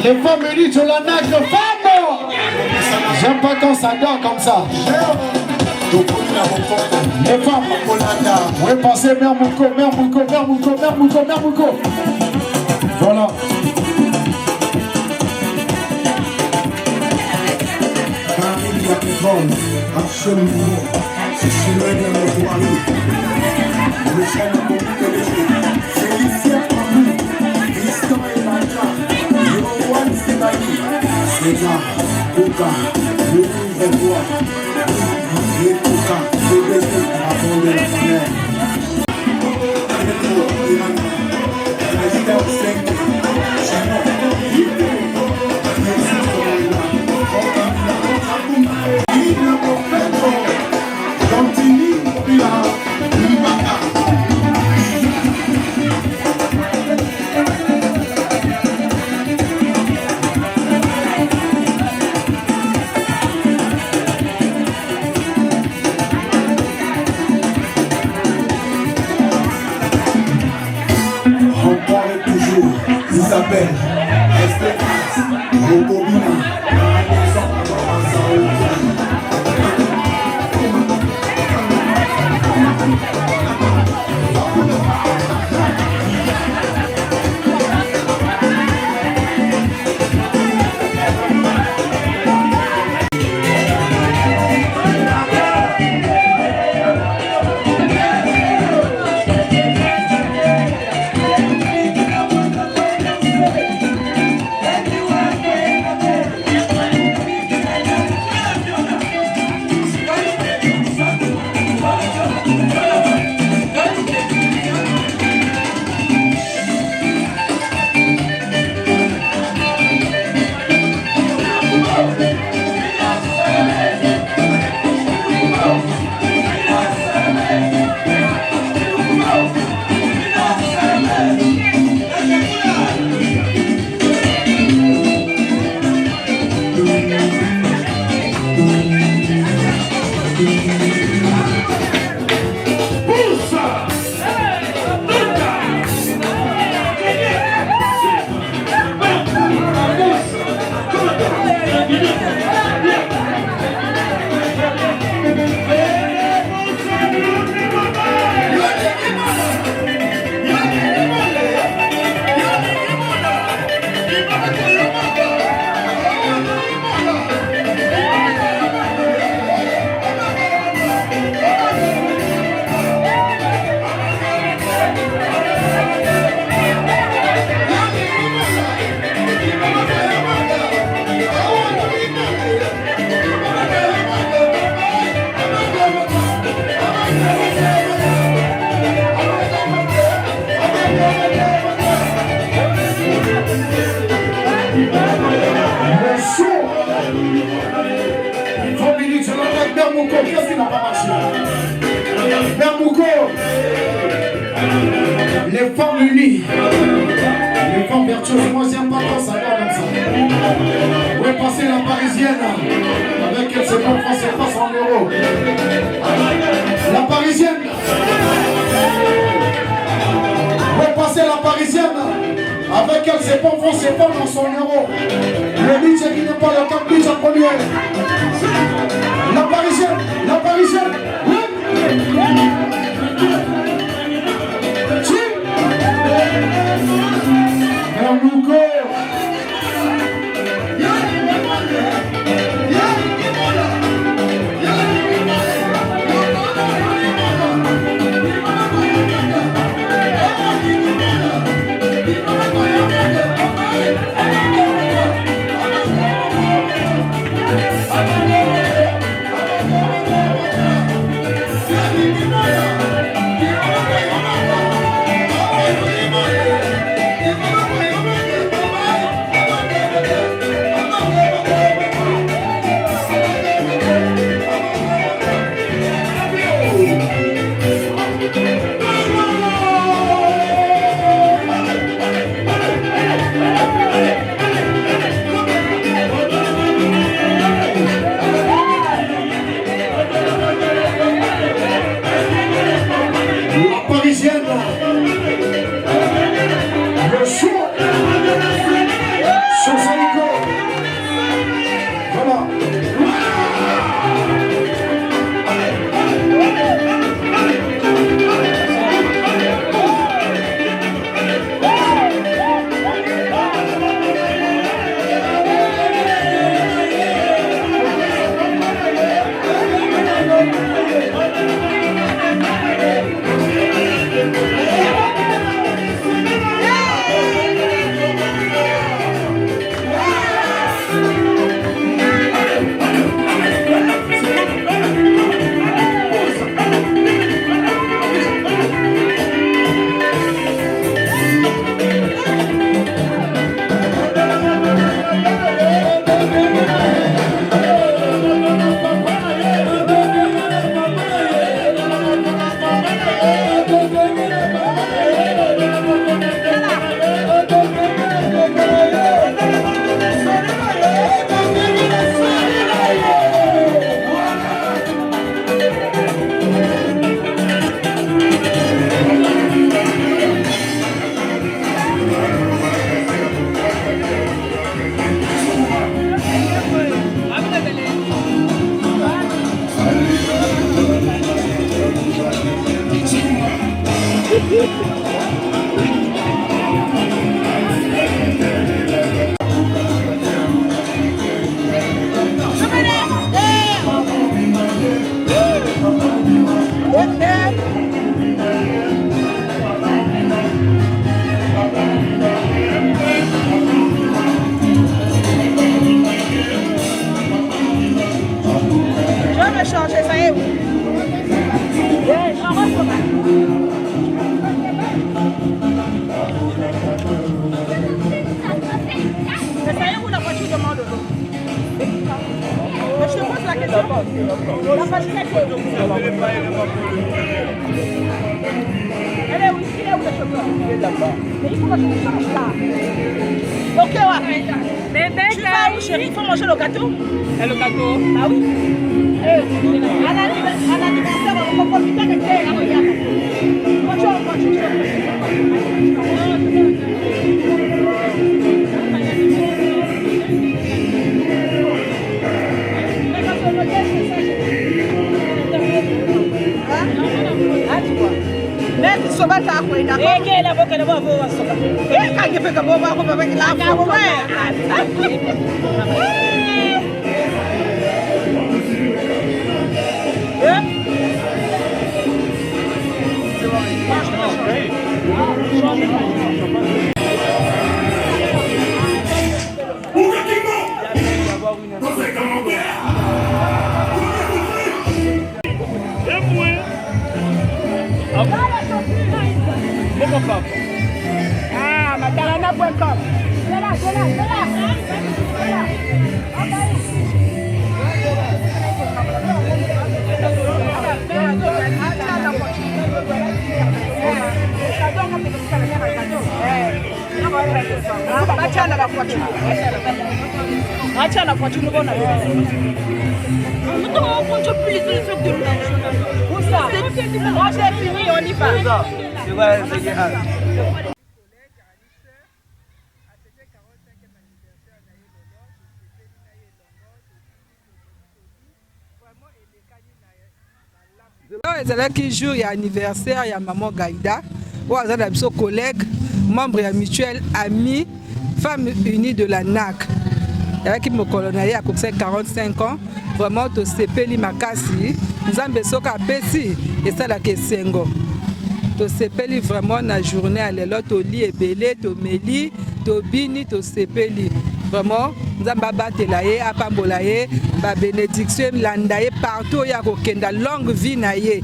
Les femmes me disent, je la nage de femme. J'aime pas quand ça dort comme ça. Les femmes, oui, pensez, Mère Mouko, Mère Mouko, Mère Mouko, Mère Mouko, Mère Mouko. Voilà. César, Coca, le livre et Coca, le bébé avant de la mer. Isabelle, Espérance, Robobina, Mouko, qu'est-ce qui n'a pas marché? Mère Mouko, les femmes unies, les femmes vertueuses, moi j'aime pas quand ça va comme ça. Où est passée la parisienne? Avec elle, c'est bon, français, passe en euros. La parisienne. Où est passée la parisienne? Avec elle, c'est bon, français, pas dans son euro. Le budget qui n'est pas le cap budget en première. La parisienne, oui. Mère Mouko. Ah, matarana.com. C'est là. Moi j'ai fini, on y va. ezalaki jour ya anniversaire ya maman Gaïda oyo aza na biso collègue membre ya mutuelle ami femme unie de la NAC ezalaki mokolo na ye akokisa 45 ans vraiment tosepeli makasi nzambe soki apesi esalaka esengo tosepeli vraiment na journée ya lelo toli ebele tomeli tobini tosepeli vraiment nzambe abatela ye apambola ye babénédiction elanda ye partout oyo akokenda longue vie na ye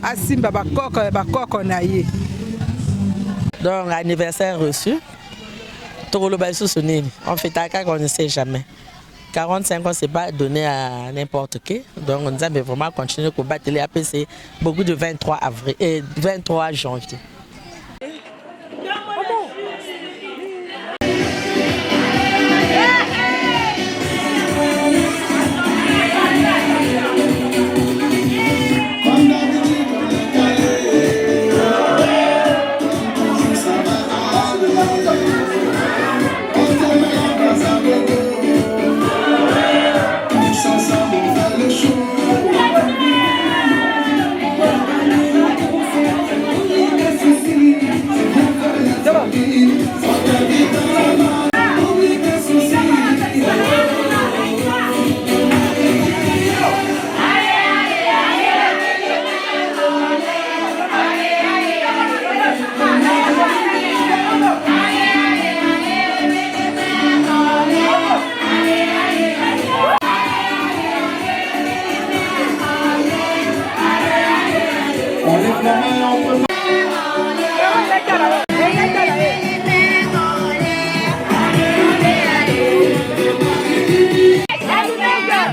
asimba bakoko na ye. Donc anniversaire reçu tokoloba lisusu nini on fêta kaka on ne sait jamais 45 ans c'est pas donné à n'importe qui donc nzambe vraiment continuer kobatela apesi beaucoup de 23 avril et 23 janvier.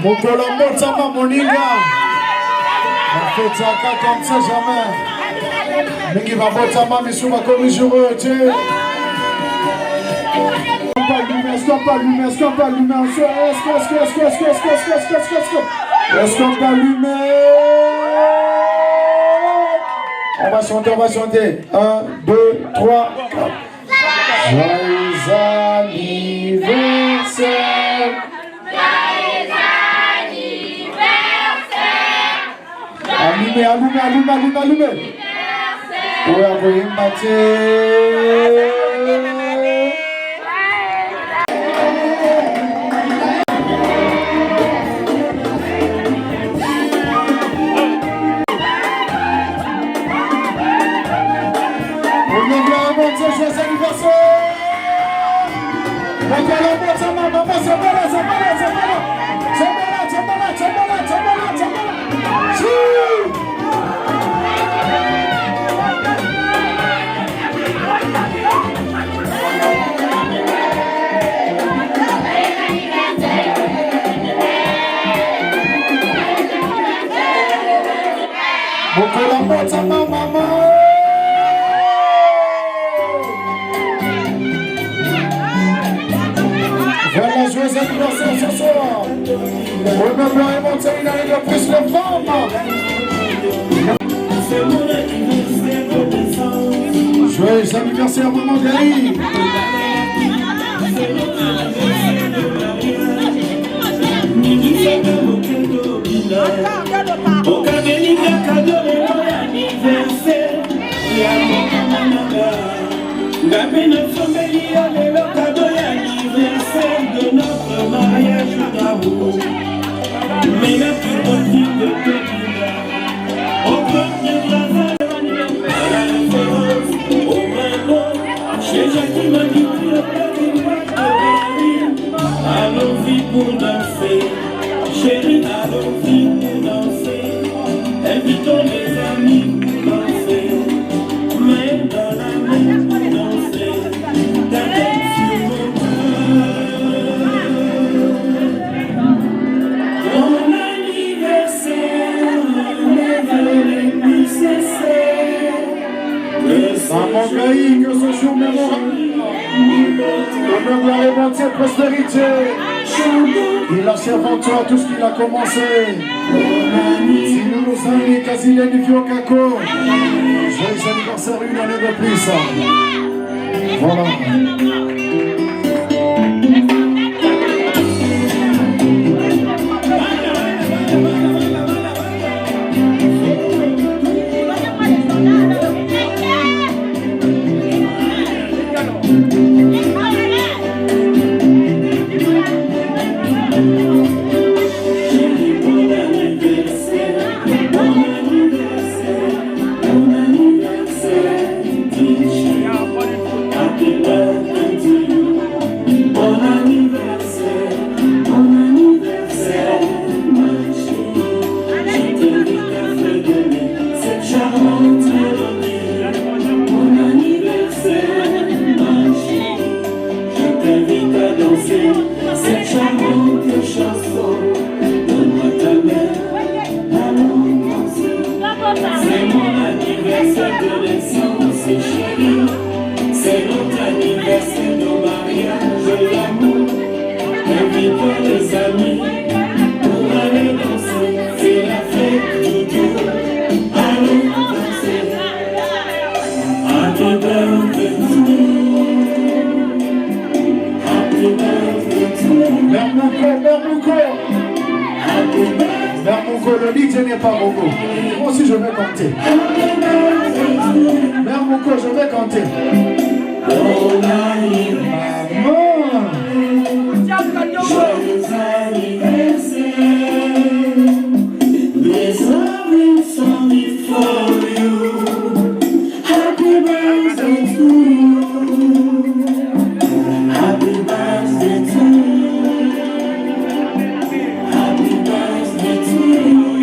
Mokolombo Tsama Moninga, on fait ça comme ça jamais. Mingi Babotsama Misuma comme jour Dieu. Est-ce qu'on peut allumer? Est-ce qu'on peut allumer? Est-ce qu'on peut allumer? On va chanter. 1, 2, 3, 4. Joyeux anniversaire. Allumez. Pour avoir Voilà, joyeux anniversaire ce soir. Remember et il arrive plus le femme. Joyeux anniversaire, maman Gaï. De notre mariage d'amour, mais la plus petite de tout on peut dire la référence au bras chez Jacques m'a dit allons-y pour danser, chérie, allons-y pour danser, invitons les amis pour danser, main dans la main pour danser, ta tête sur mon cœur. Bon anniversaire. Maman Gaï, que ce jour mémorable. Honneur, gloire et bonté, prospérité. Il achève en toi tout ce qu'il a commencé. Si nous nous amis, quasi les niveaux Kako. Joyeux anniversaire, une année de plus. Voilà. Cette charmante chanson, donne-moi ta main, allons-y. C'est mon anniversaire de naissance, chérie. C'est notre anniversaire de mariage et l'amour. Invite les amis pour aller danser. C'est la fête du jour, allons danser. Happy birthday to you. Happy birthday to you. Bermouko. Bermouko, le DJ n'est pas Mogo. Moi aussi je vais compter. Bermouko, je vais compter. Maman. Joyeux anniversaire. There's nothing sorry for you. Happy birthday to you. Happy birthday to you. Happy birthday to you.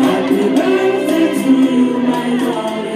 Happy birthday to you, my darling.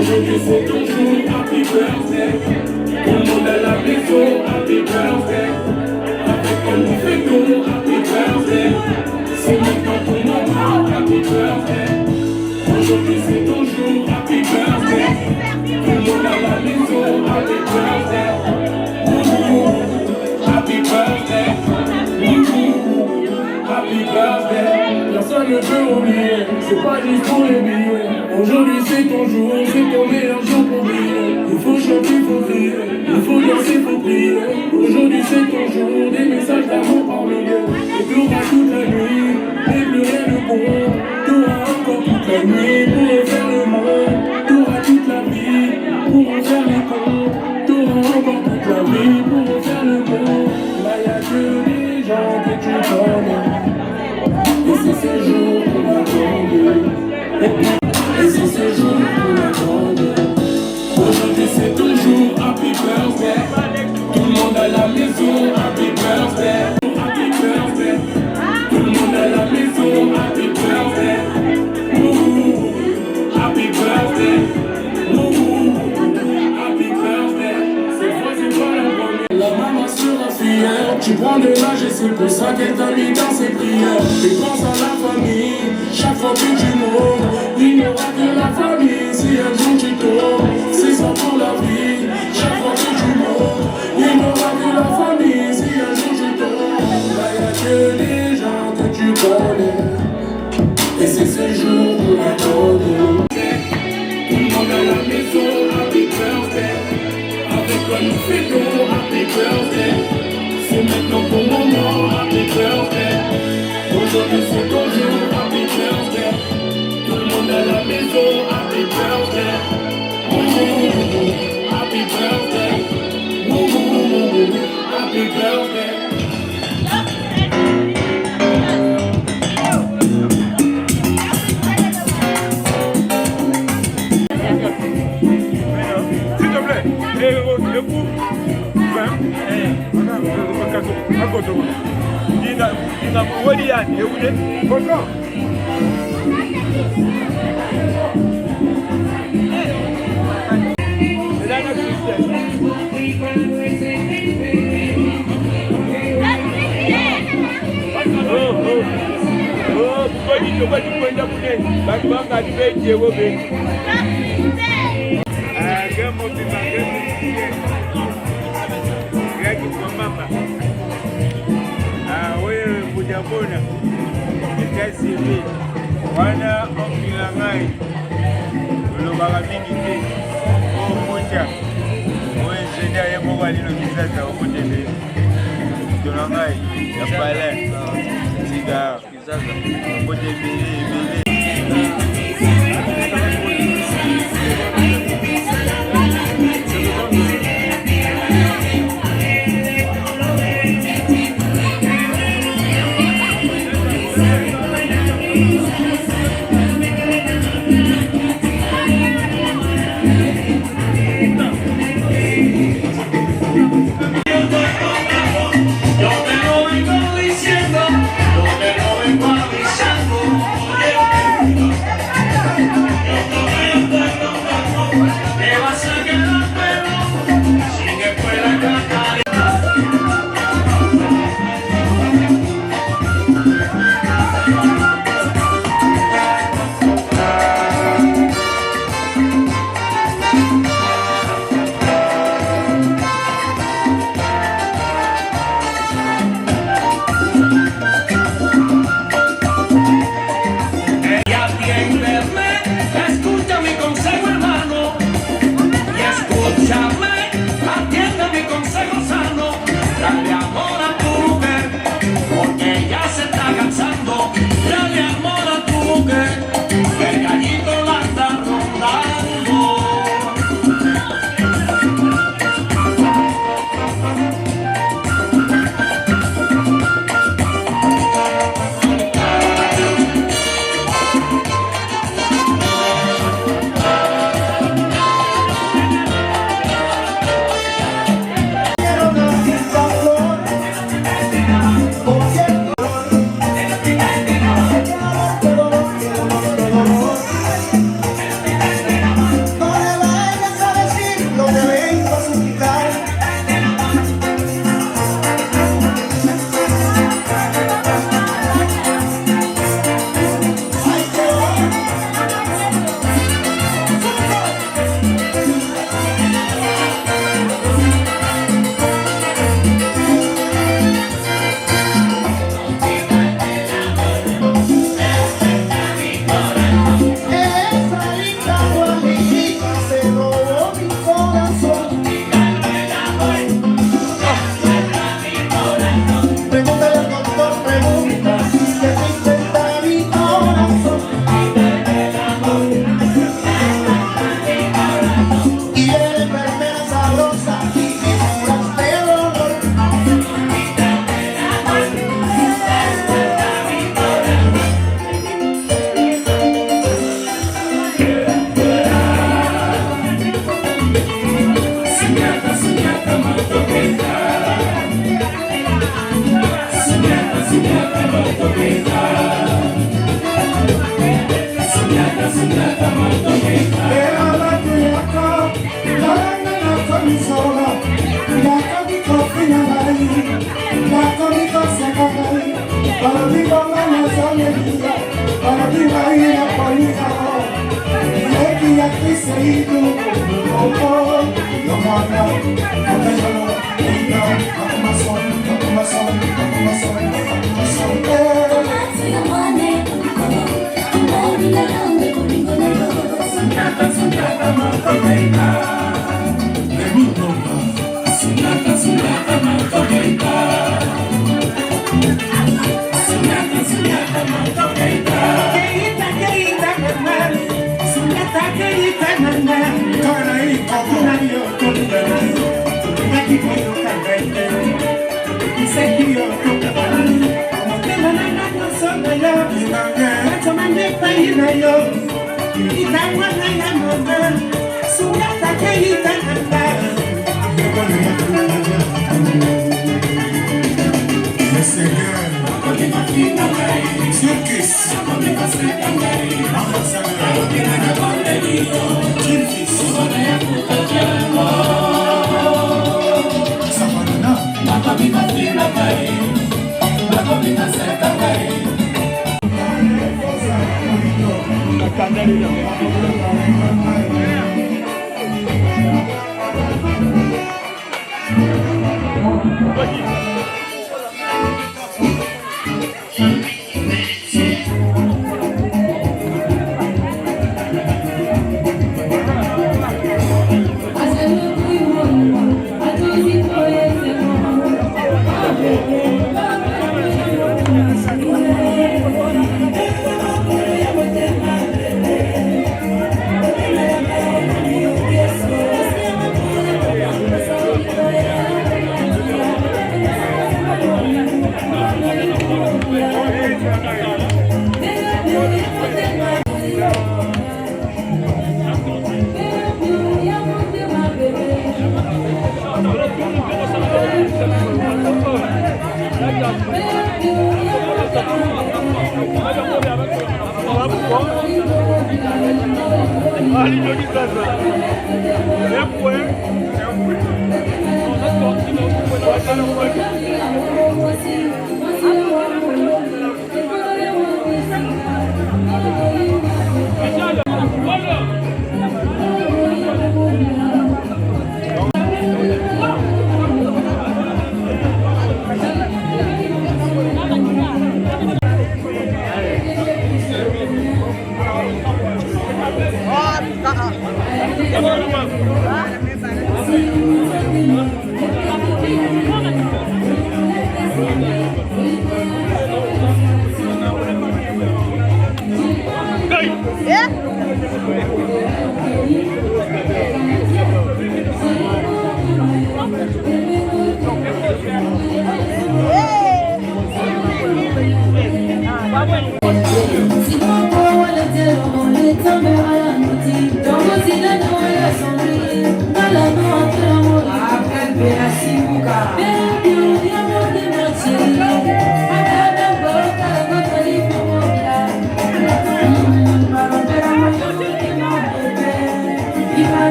Aujourd'hui c'est ton jour, happy birthday. Tout le monde à la maison, happy birthday. Avec elle nous fêtons, happy birthday. C'est maintenant ton moment, happy birthday. Aujourd'hui c'est ton jour, happy birthday. Tout le monde à la maison, happy birthday. Happy birthday. Happy birthday. Personne ne peut oublier, c'est pas juste pour les billets. Aujourd'hui c'est ton jour, c'est ton meilleur jour pour briller. Il faut chanter, il faut crier, il faut danser, il faut prier. Aujourd'hui c'est ton jour, des messages d'amour par milliers. Et t'auras toute la nuit, et plus rien de bon. T'auras encore toute la nuit pour refaire le monde. T'auras toute la vie pour refaire les comptes. T'auras encore toute la vie pour refaire le monde. Là y'a que des gens que tu connais. Et c'est ce jour qu'on attendait. Et c'est ce jour qu'on attendait. Aujourd'hui c'est ton jour, happy birthday. Tout le monde à la maison, happy birthday. Happy birthday. Tout le monde à la maison. fêtons, happy birthday. C'est maintenant ton moment, happy birthday. Aujourd'hui c'est ton jour, happy birthday. Tout le monde à la maison, happy birthday. Happy birthday. Happy birthday. wana okilangai olobaka mingi te okotya oesenia ye moko alino kisasa okotele tona ngai ya palin tika okote ebele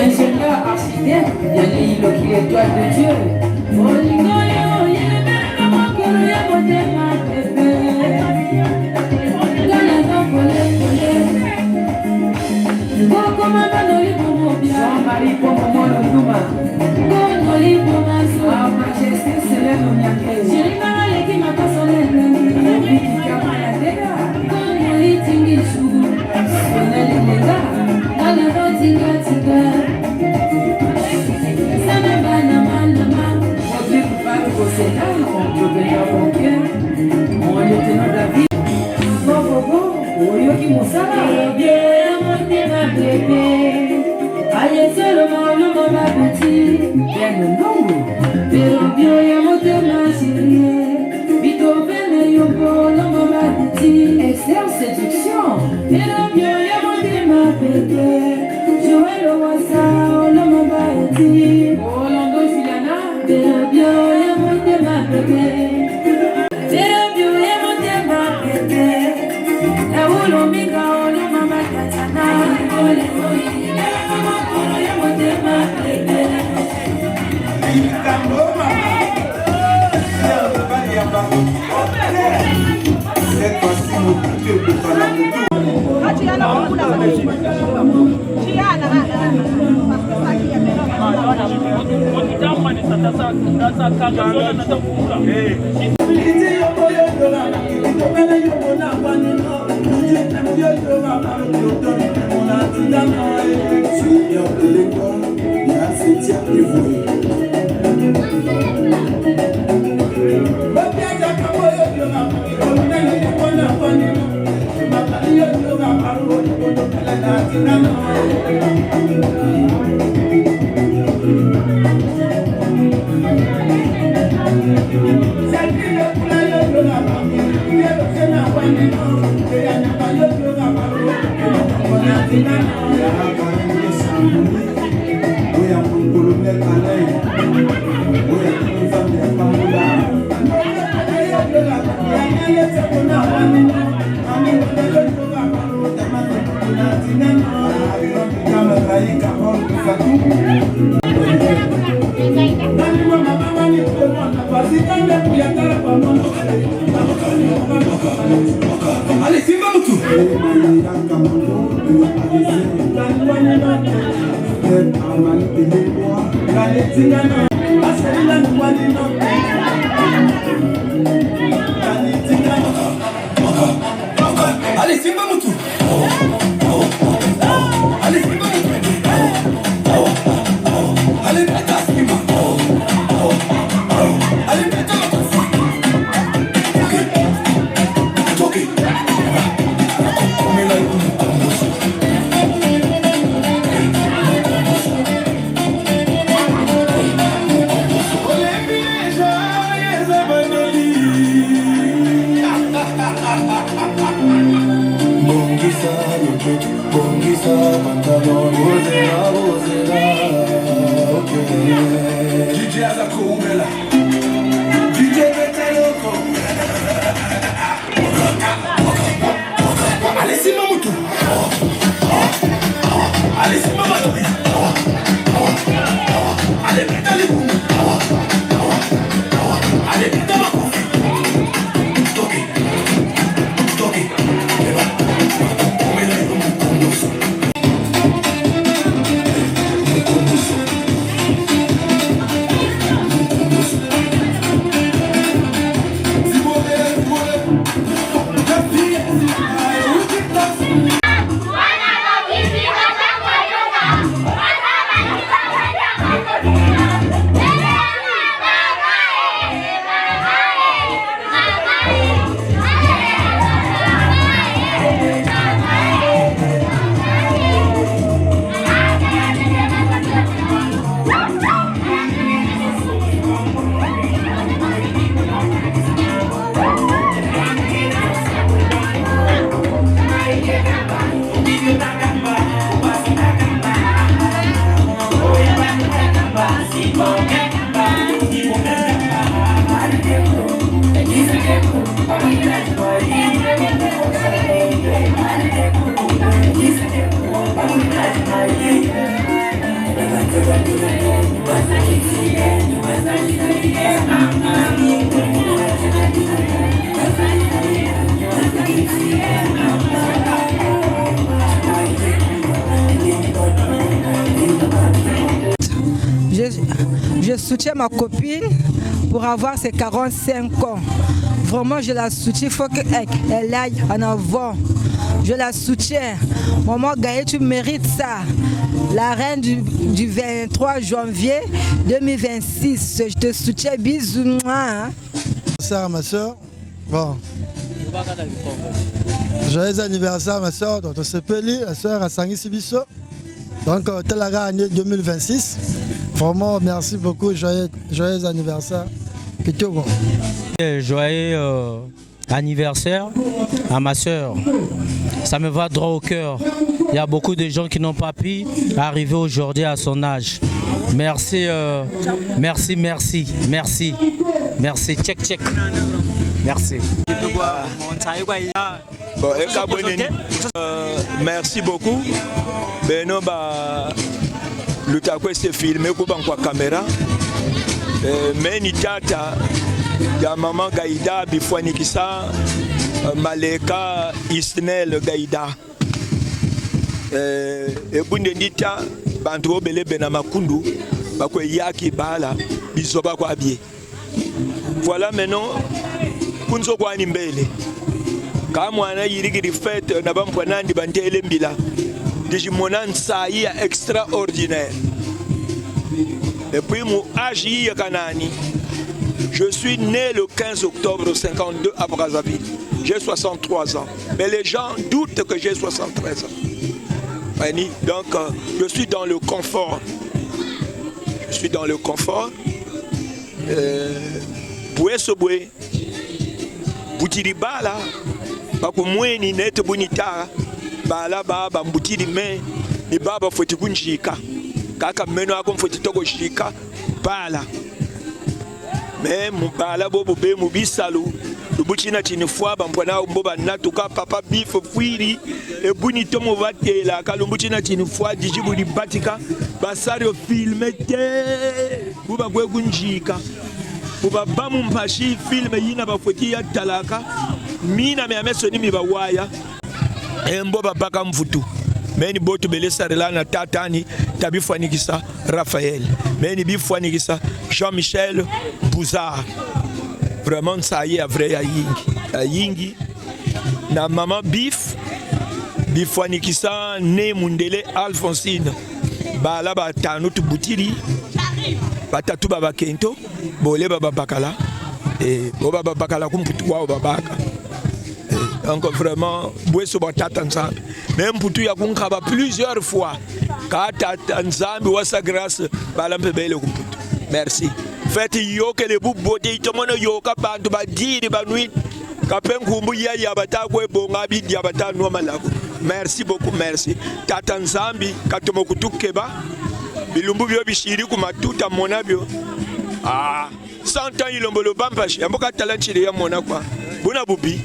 Ingénieur, architecte, il y a l'étoile de Dieu. Jean-Marie Pomomon Lunduma, Sa Majesté Célène Onyangé, mon lieutenant David, Oyoki Moussala, bien ma bébé, allez seulement le moment petit, bien le nom, pero bien ya monté ma chérie, vito bene yoko le moment petit, excellente séduction, pero bien ya monté ma bébé, Joël Ouassa le moment petit, Orlando Juliana, pero bien ya monté ma bébé. cette fois-ci, mon petit est pour la moto. Allez, c'est bon tout. Allez, c'est bon tout. Allez, c'est bon. Allez, DJ Azakumela, DJ Betaloko. Allez, c'est Mamoutou. Allez, c'est Mamoutou. Allez, Betaloko. Allez, Betaloko. Toqué, toqué. Je soutiens ma copine pour avoir ses 45 ans. Vraiment, je la soutiens. Il faut qu'elle aille en avant. Je la soutiens. Maman Gaïa, tu mérites ça. La reine du 23 janvier 2026. Je te soutiens. Bisous. Hein. Ça, ma soeur. Bon. Joyeux anniversaire, ma soeur. Donc, on s'appelle la soeur à Sangui Sibiso. Donc, tel année 2026. Vraiment, merci beaucoup. Joyeux anniversaire. Joyeux anniversaire à ma soeur. Ça me va droit au cœur. Il y a beaucoup de gens qui n'ont pas pu arriver aujourd'hui à son âge. Merci, merci, merci, merci, merci. Check, check. Merci. Bon, merci beaucoup. Beno ba lutakwe se filmé ko bankwa caméra. Mais ni tata ya maman Gaïda bifwani kisa Maleka Isnel Gaïda. Et Bundendita, Bantro Bele Benamakundu, Bakwe Yaki Bala, Bisoba Kwabie. Voilà maintenant, Kunzo Kwanimbele. Kamwana Yirigi fête, Nabam Kwanandi Bantele Mbila. Digimonan Saïa extraordinaire. Et puis mon âge Kanani. Je suis né le 15 octobre 52 à Brazzaville. J'ai 63 ans. Mais les gens doutent que j'ai 73 ans. Donc, je suis dans le confort. Je suis dans le confort. Boué se boué. Boutiri bala. Bako mweni net bonita. Bala baba mbutiri me. Ni baba foti kunjika. Kaka meno akom foti togo shika. Bala. Mais mon bala bobo be mubisalu. Le boutina tine fois bampona mboba natuka papa bif fuiri et bonito mo vate la kalumbutina tine fois dijibu di batika basari o filme te buba gwe gunjika buba bamu mpashi filme yina bafoti ya talaka mina me amesoni mi bawaya mboba baka mvutu meni botu belesarela na tatani tabifanikisa Raphaël meni bifanikisa Jean-Michel Bouzard. Vraiment ça y est vrai à Yingi na maman Bif Bifwanikisa ne Mundele Alphonsine bala batano tu butiri batatu baba kento bole baba bakala et baba bakala kumputu wa babaka donc vraiment bweso batata nzambe même putu ya kunkaba plusieurs fois kata nzambe wa sa grâce bala mpebele kumputu. Merci. Faites yo que les boubotés, tout le monde yo bantu badiri banui kapenkumbu ya yabata kwe bonga bi yabata no malabu. Merci beaucoup, merci. Tata Nzambi katomo kutukeba bilumbu byo bishiri ku matuta monabyo. 100 ans ilombolo bampashi amboka talent ya mona kwa. Buna bubi,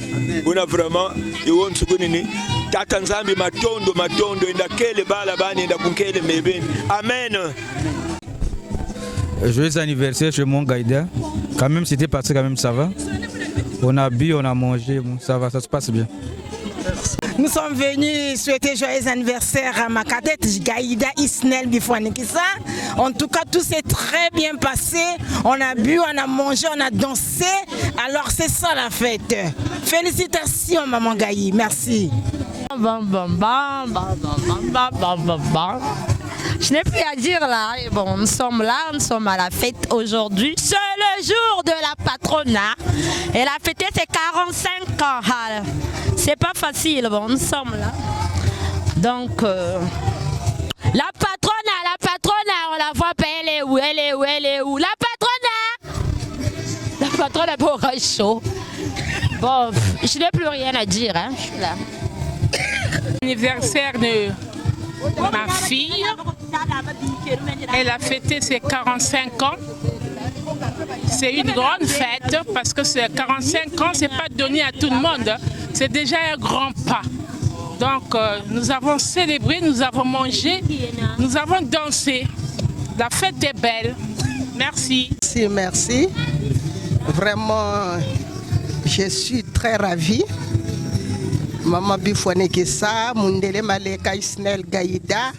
buna vraiment yo nsukunini. Tata Nzambi matondo endakele bala bani endakunkele mebeni. Amen. Joyeux anniversaire chez mon Gaïda. Quand même, c'était passé, quand même, ça va. On a bu, on a mangé, ça va, ça se passe bien. Nous sommes venus souhaiter joyeux anniversaire à ma cadette Gaïda Isnel Bifwanikisa. En tout cas, tout s'est très bien passé. On a bu, on a mangé, on a dansé. Alors, c'est ça la fête. Félicitations, maman Gaï. Merci. Je n'ai plus à dire là. Et bon, nous sommes là, nous sommes à la fête aujourd'hui. C'est le jour de la patronat. Elle a fêté ses 45 ans. C'est pas facile, bon, nous sommes là. Donc, la patronat, on la voit pas, elle est où? La patronat pour un show. Bon, je n'ai plus rien à dire, hein, je suis là. Anniversaire de ma fille, elle a fêté ses 45 ans. C'est une grande fête parce que ces 45 ans, c'est pas donné à tout le monde. C'est déjà un grand pas. Donc nous avons célébré, nous avons mangé, nous avons dansé. La fête est belle. Merci. Merci. Vraiment, je suis très ravie. Maman Bifwanikisa, Mundele Maleka Isnel Gaïda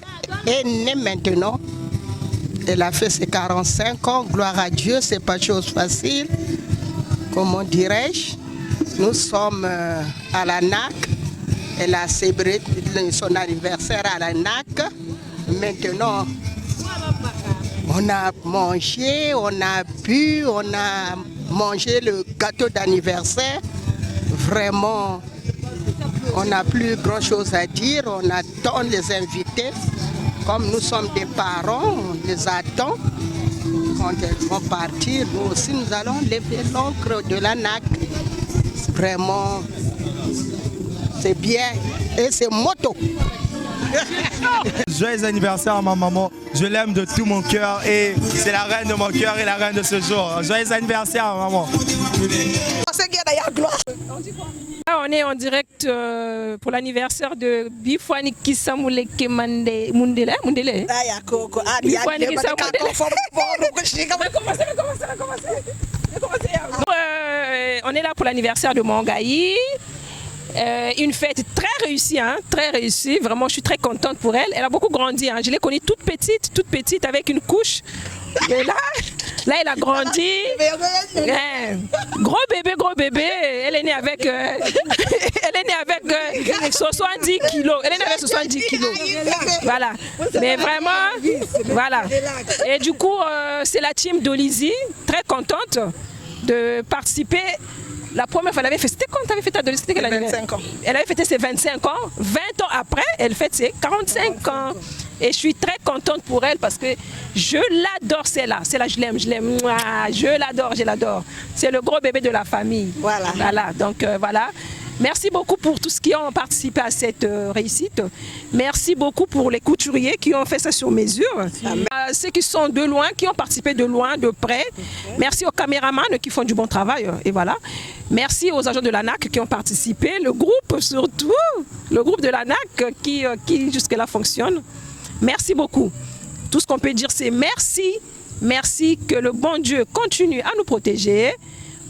est née maintenant. Elle a fait ses 45 ans, gloire à Dieu, c'est pas chose facile. Comment dirais-je? Nous sommes à la NAC. Elle a célébré son anniversaire à la NAC. Maintenant, on a mangé, on a bu, on a mangé le gâteau d'anniversaire. Vraiment, on n'a plus grand chose à dire. On attend les invités. Comme nous sommes des parents, on les attend. Quand elles vont partir, nous aussi, nous allons lever l'encre de la NAC. Vraiment, c'est bien et c'est moto. Joyeux anniversaire à ma maman. Je l'aime de tout mon cœur et c'est la reine de mon cœur et la reine de ce jour. Joyeux anniversaire à maman. Là, on est en direct pour l'anniversaire de Bifwanikisa Mouleke Mundele. On est là pour l'anniversaire de Mangaï. Une fête très réussie, hein, très réussie. Vraiment, je suis très contente pour elle. Elle a beaucoup grandi. Hein. Je l'ai connue toute petite, avec une couche. Et là, elle a grandi. Gros bébé. Elle est née avec, 70 kilos. Elle est née avec 70 kilos. Voilà. Mais vraiment, voilà. Et du coup, c'est la team d'Olizy, très contente de participer. La première fois, elle avait fait, c'était quand tu avais fait ta C'était quelle année? 25 ans. Elle avait fêté ses 25 ans. 20 ans après, elle fête ses 45 ans. Et je suis très contente pour elle parce que je l'adore, celle-là. Celle-là, je l'aime. Mouah, je l'adore. C'est le gros bébé de la famille. Voilà. Donc, voilà. Merci beaucoup pour tous ceux qui ont participé à cette réussite. Merci beaucoup pour les couturiers qui ont fait ça sur mesure. Ceux qui sont de loin, qui ont participé de loin, de près. Merci aux caméramans qui font du bon travail. Et voilà. Merci aux agents de l'ANAC qui ont participé. Le groupe surtout. Le groupe de l'ANAC qui jusque-là fonctionne. Merci beaucoup. Tout ce qu'on peut dire, c'est merci. Merci, que le bon Dieu continue à nous protéger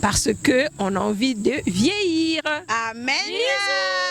parce qu'on a envie de vieillir. Amen. Bisous.